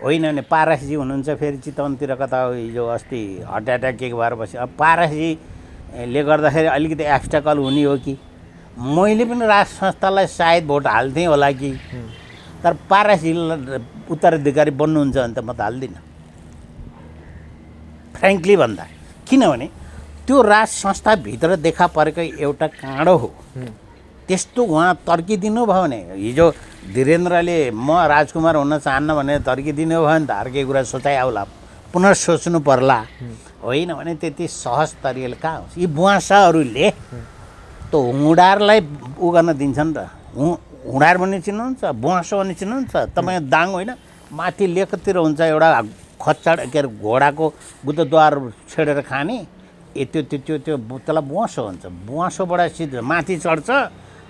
[SPEAKER 2] होइन भने पारसजी हुनुहुन्छ फेरि चितवनतिर कता हिजो अस्ति हार्ट एट्याक के भएर बस्यो। अब पारसजीले गर्दाखेरि अलिकति एब्स्ट्याकल हुने हो कि? मैले पनि राज संस्थालाई सायद भोट हाल्थेँ होला कि, तर पारसजीलाई उत्तराधिकारी बन्नुहुन्छ भने त म त हाल्दिनँ फ्रेङ्कली भन्दा। किनभने त्यो राज संस्थाभित्र देखा परेको एउटा काँडो हो। त्यस्तो उहाँ तर्किदिनु भयो भने, हिजो धीरेन्द्रले म राजकुमार हुन चाहन्न भनेर तर्किदिनु भयो भने त अर्कै कुरा सोचाइ आउला, पुनः सोच्नु पर्ला। होइन भने त्यति सहज तरिकाले कहाँ हुन्छ? यी बुवासाहरूले त हुँडारलाई उ गर्न दिन्छन् र। हुँडार भन्ने चिन्नुहुन्छ? बुवासो भन्ने चिन्नुहुन्छ? तपाईँ दाङ होइन, माथि लेखतिर हुन्छ एउटा खच्चड के अरे घोडाको बुद्धद्वार छेडेर खाने, त्यो त्यसलाई बुवासो भन्छ। बुवासोबाट सिधै माथि चढ्छ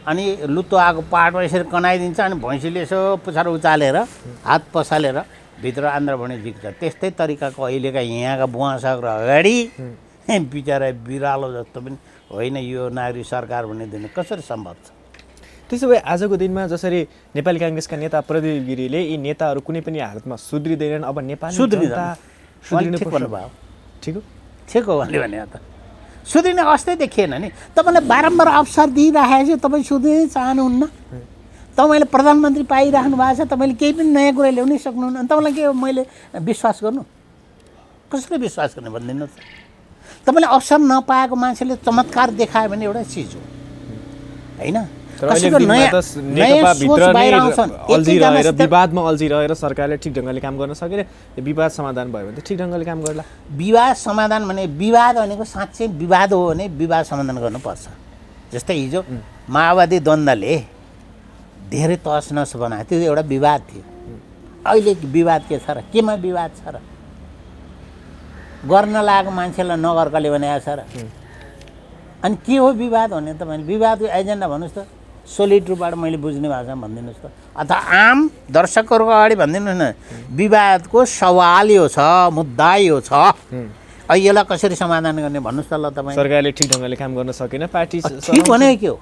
[SPEAKER 2] अनि लुतो आएको पाहाडमा यसरी कनाइदिन्छ अनि भैँसीले यसो पुछार उचालेर हात पसालेर भित्र आन्द्राभुँडी जिक्छ। त्यस्तै तरिकाको अहिलेका यहाँका बुवासाको अगाडि बिचरा बिरालो जस्तो पनि होइन यो नागरिक सरकार भन्ने दिन कसरी सम्भव छ?
[SPEAKER 1] त्यसो भए आजको दिनमा जसरी नेपाली काङ्ग्रेसका नेता प्रदीप गिरीले यी नेताहरू कुनै पनि हालतमा सुध्रिँदैनन्, अब नेपाली जनता सुध्रिनु
[SPEAKER 2] भयो।
[SPEAKER 1] ठिक हो,
[SPEAKER 2] ठिक हो भने त सुध्रिने अवस्थै देखिएन नि। तपाईँलाई बारम्बार अवसर दिइराखेको छ, तपाईँ सुध्रिनै चाहनुहुन्न। तपाईँले प्रधानमन्त्री पाइराख्नु भएको छ, तपाईँले केही पनि नयाँ कुरा ल्याउनै सक्नुहुन्न, अनि तपाईँलाई के मैले विश्वास गर्नु? कसरी विश्वास गर्ने भनिदिनुहोस्? तपाईँले अवसर नपाएको मान्छेले चमत्कार देखायो भने एउटा चिज हो होइन। कसैको नयाँ सोच बाहिर आउँछ,
[SPEAKER 1] विवादमा अल्झिरहेर सरकारले ठिक ढङ्गले काम गर्न सकेन, विवाद समाधान भयो भने त ठिक ढङ्गले काम गर्ला।
[SPEAKER 2] विवाद समाधान भने विवाद भनेको साँच्चै विवाद हो भने विवाद समाधान गर्नुपर्छ। जस्तै हिजो माओवादी द्वन्द्वले धेरै तहस नहस बनायो, त्यो एउटा विवाद थियो। अहिले विवाद के छ र? केमा विवाद छ र? गर्न लागेको मान्छेलाई नगर्कले भनेको छ र? अनि के हो विवाद भने? तपाईँले विवादको एजेन्डा भन्नुहोस् त, सोलिड रूपबाट मैले बुझ्ने भाषामा भनिदिनुहोस् त, अथवा आम दर्शकहरूको अगाडि भनिदिनुहोस् न। विवादको सवाल यो छ, मुद्दा यो छ, यसलाई कसरी समाधान गर्ने भन्नुहोस् त। ल तपाईँ
[SPEAKER 1] सरकारले ठिक ढङ्गले काम गर्न सकेन, पार्टी
[SPEAKER 2] ठिक भनेको के हो?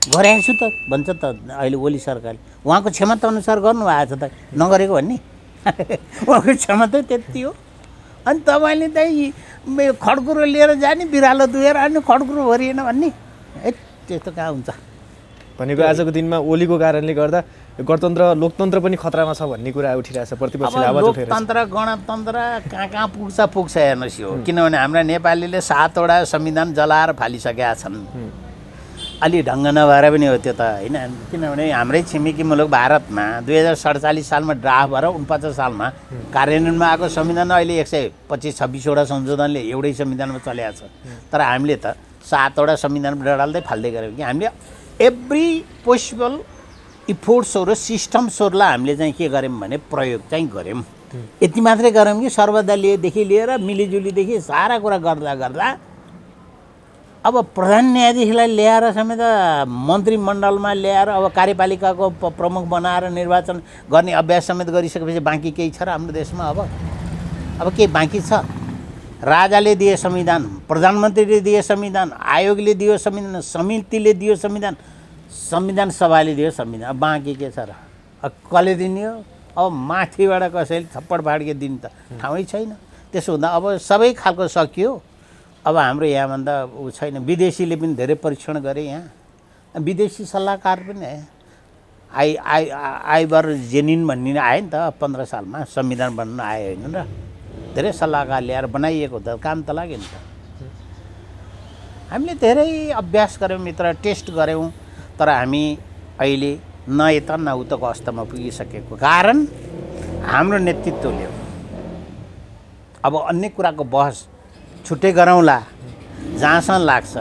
[SPEAKER 2] गरेको छु त भन्छ त अहिले ओली सरकारले, उहाँको क्षमता अनुसार गर्नुभएको छ त, नगरेको भन्ने उहाँको क्षमता त्यति हो। अनि तपाईँले चाहिँ खड्कुरो लिएर जाने, बिरालो दुहेर आने, खड्कुरो भरिएन भन्ने, त्यस्तो कहाँ हुन्छ
[SPEAKER 1] भनेको? आजको दिनमा ओलीको कारणले गर्दा गणतन्त्र लोकतन्त्र पनि खतरामा छ भन्ने कुरा उठिरहेछ, प्रतिपक्षले आवाज उठाइरहेछ।
[SPEAKER 2] लोकतन्त्र गणतन्त्र कहाँ कहाँ पुग्छ हेर्नुहोस् यो। किनभने हाम्रा नेपालीले 7वटा संविधान जलाएर फालिसकेका छन्। अलि ढङ्ग नभएर पनि हो त्यो त होइन। किनभने हाम्रै छिमेकी मुलुक भारतमा 2047 सालमा ड्राफ्ट भएर 49 सालमा कार्यान्वयनमा आएको संविधान अहिले 125-26वटा संशोधनले एउटै संविधानमा चलेको छ। तर हामीले त 7वटा संविधान डडाल्दै फाल्दै गऱ्यौँ कि हामीले एभ्री पोसिबल इफोर्ट्सहरू सिस्टम्सहरूलाई हामीले चाहिँ के गऱ्यौँ भने प्रयोग चाहिँ गऱ्यौँ। यति मात्रै गऱ्यौँ कि सर्वदलीयदेखि लिएर मिलिजुलीदेखि सारा कुरा गर्दा गर्दा अब प्रधान न्यायाधीशलाई ल्याएर समेत मन्त्रीमण्डलमा ल्याएर अब कार्यपालिकाको प्रमुख बनाएर निर्वाचन गर्ने अभ्यास समेत गरिसकेपछि बाँकी केही छ र हाम्रो देशमा? अब के बाँकी छ? राजाले दिए संविधान, प्रधानमन्त्रीले दिए संविधान, आयोगले दियो संविधान, समितिले दियो संविधान, संविधान सभाले दियो संविधान, अब बाँकी के छ र? अब कसले दिने हो? अब माथिबाट कसैले थप्पड फाड्के दिने त ठाउँै छैन। त्यसो हुँदा अब सबै खालको सकियो। अब हाम्रो यहाँभन्दा ऊ छैन। विदेशीले पनि धेरै परीक्षण गरे यहाँ, विदेशी सल्लाहकार पनि आइबर जेनिन भन्ने आयो नि त 15 सालमा, संविधान बन्न आयो होइन र? धेरै सल्लाहकार ल्याएर बनाइएको त काम त लाग्यो नि त। हामीले धेरै अभ्यास गऱ्यौँ मित्र, टेस्ट गऱ्यौँ, तर हामी अहिले न यता न उताको अवस्थामा पुगिसकेको कारण हाम्रो नेतृत्वले हो। अब अन्य कुराको बहस छुट्टै गरौँला, जहाँसम्म लाग्छ।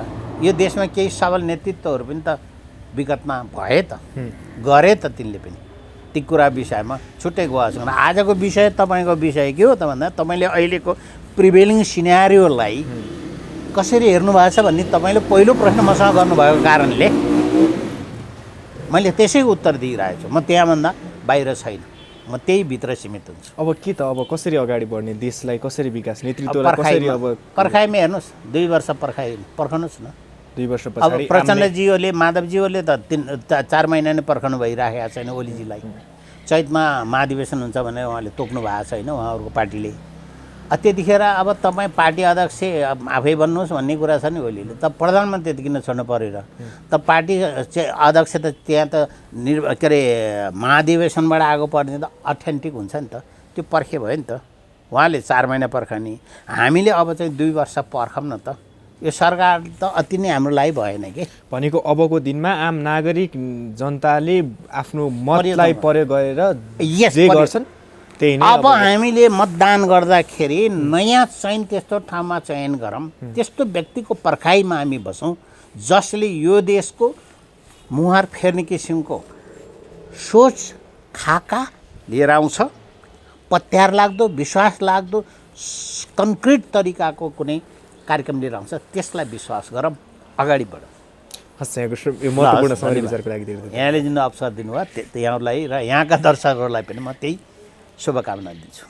[SPEAKER 2] यो देशमा केही सबल नेतृत्वहरू पनि त विगतमा भए त, गरे त, तिनले पनि ती कुरा विषयमा छुट्टै बहस गर्न। आजको विषय तपाईँको विषय के हो त भन्दा तपाईँले अहिलेको प्रिभेलिङ सिनेरियोलाई कसरी हेर्नु भएको छ भन्ने तपाईँले पहिलो प्रश्न मसँग गर्नुभएको कारणले मैले त्यसै उत्तर दिइरहेको छु। म त्यहाँभन्दा बाहिर छैन, म त्यही भित्र सीमित हुन्छु।
[SPEAKER 1] अब के त, अब कसरी अगाडि बढ्ने, देशलाई कसरी विकास, नेतृत्वलाई कसरी? अब
[SPEAKER 2] पर्खाइमा हेर्नुहोस्, 2 वर्ष पर्खनुहोस् न।
[SPEAKER 1] 2 वर्ष
[SPEAKER 2] अब
[SPEAKER 1] पछाडि
[SPEAKER 2] प्रचण्डज्यूले, माधवज्यूले त 4 महिना नै पर्खनु भइरहेको छैन ओलीजीलाई। चैतमा महाधिवेशन हुन्छ भने उहाँले तोक्नु भएको छैन उहाँहरूको पार्टीले। त्यतिखेर अब तपाईँ पार्टी अध्यक्ष आफै बन्नुहोस् भन्ने कुरा छ नि ओलीले, त प्रधानमन्त्री त किन छोड्नु पऱ्यो र? त पार्टी अध्यक्ष त त्यहाँ त के अरे महाधिवेशनबाट आएको पर्ने त अथेन्टिक हुन्छ नि त, त्यो पर्खे भयो नि त। उहाँले 4 महिना पर्खने, हामीले अब चाहिँ 2 वर्ष पर्खौँ न त। यो सरकार त अति नै हाम्रो लागि भएन कि।
[SPEAKER 1] भनेको अबको दिनमा आम नागरिक जनताले आफ्नो मतलाई प्रयोग गरेर जे गर्छन् त्यही नै।
[SPEAKER 2] अब हामीले मतदान गर्दाखेरि नयाँ चयन त्यस्तो ठाउँमा चयन गरौँ, त्यस्तो व्यक्तिको पर्खाइमा हामी बसौँ जसले यो देशको मुहार फेर्ने किसिमको सोच खाका लिएर आउँछ, पत्यार लाग्दो, विश्वास लाग्दो, कन्क्रिट तरिकाको कुनै कार्यक्रम लिएर आउँछ, त्यसलाई विश्वास गरौँ, अगाडि बढौँ।
[SPEAKER 1] हस्, यहाँको महत्त्वपूर्ण समय विचारको लागि
[SPEAKER 2] यहाँले जुन अवसर दिनुभयो यहाँहरूलाई र यहाँका दर्शकहरूलाई पनि म त्यही शुभकामना दिन्छु।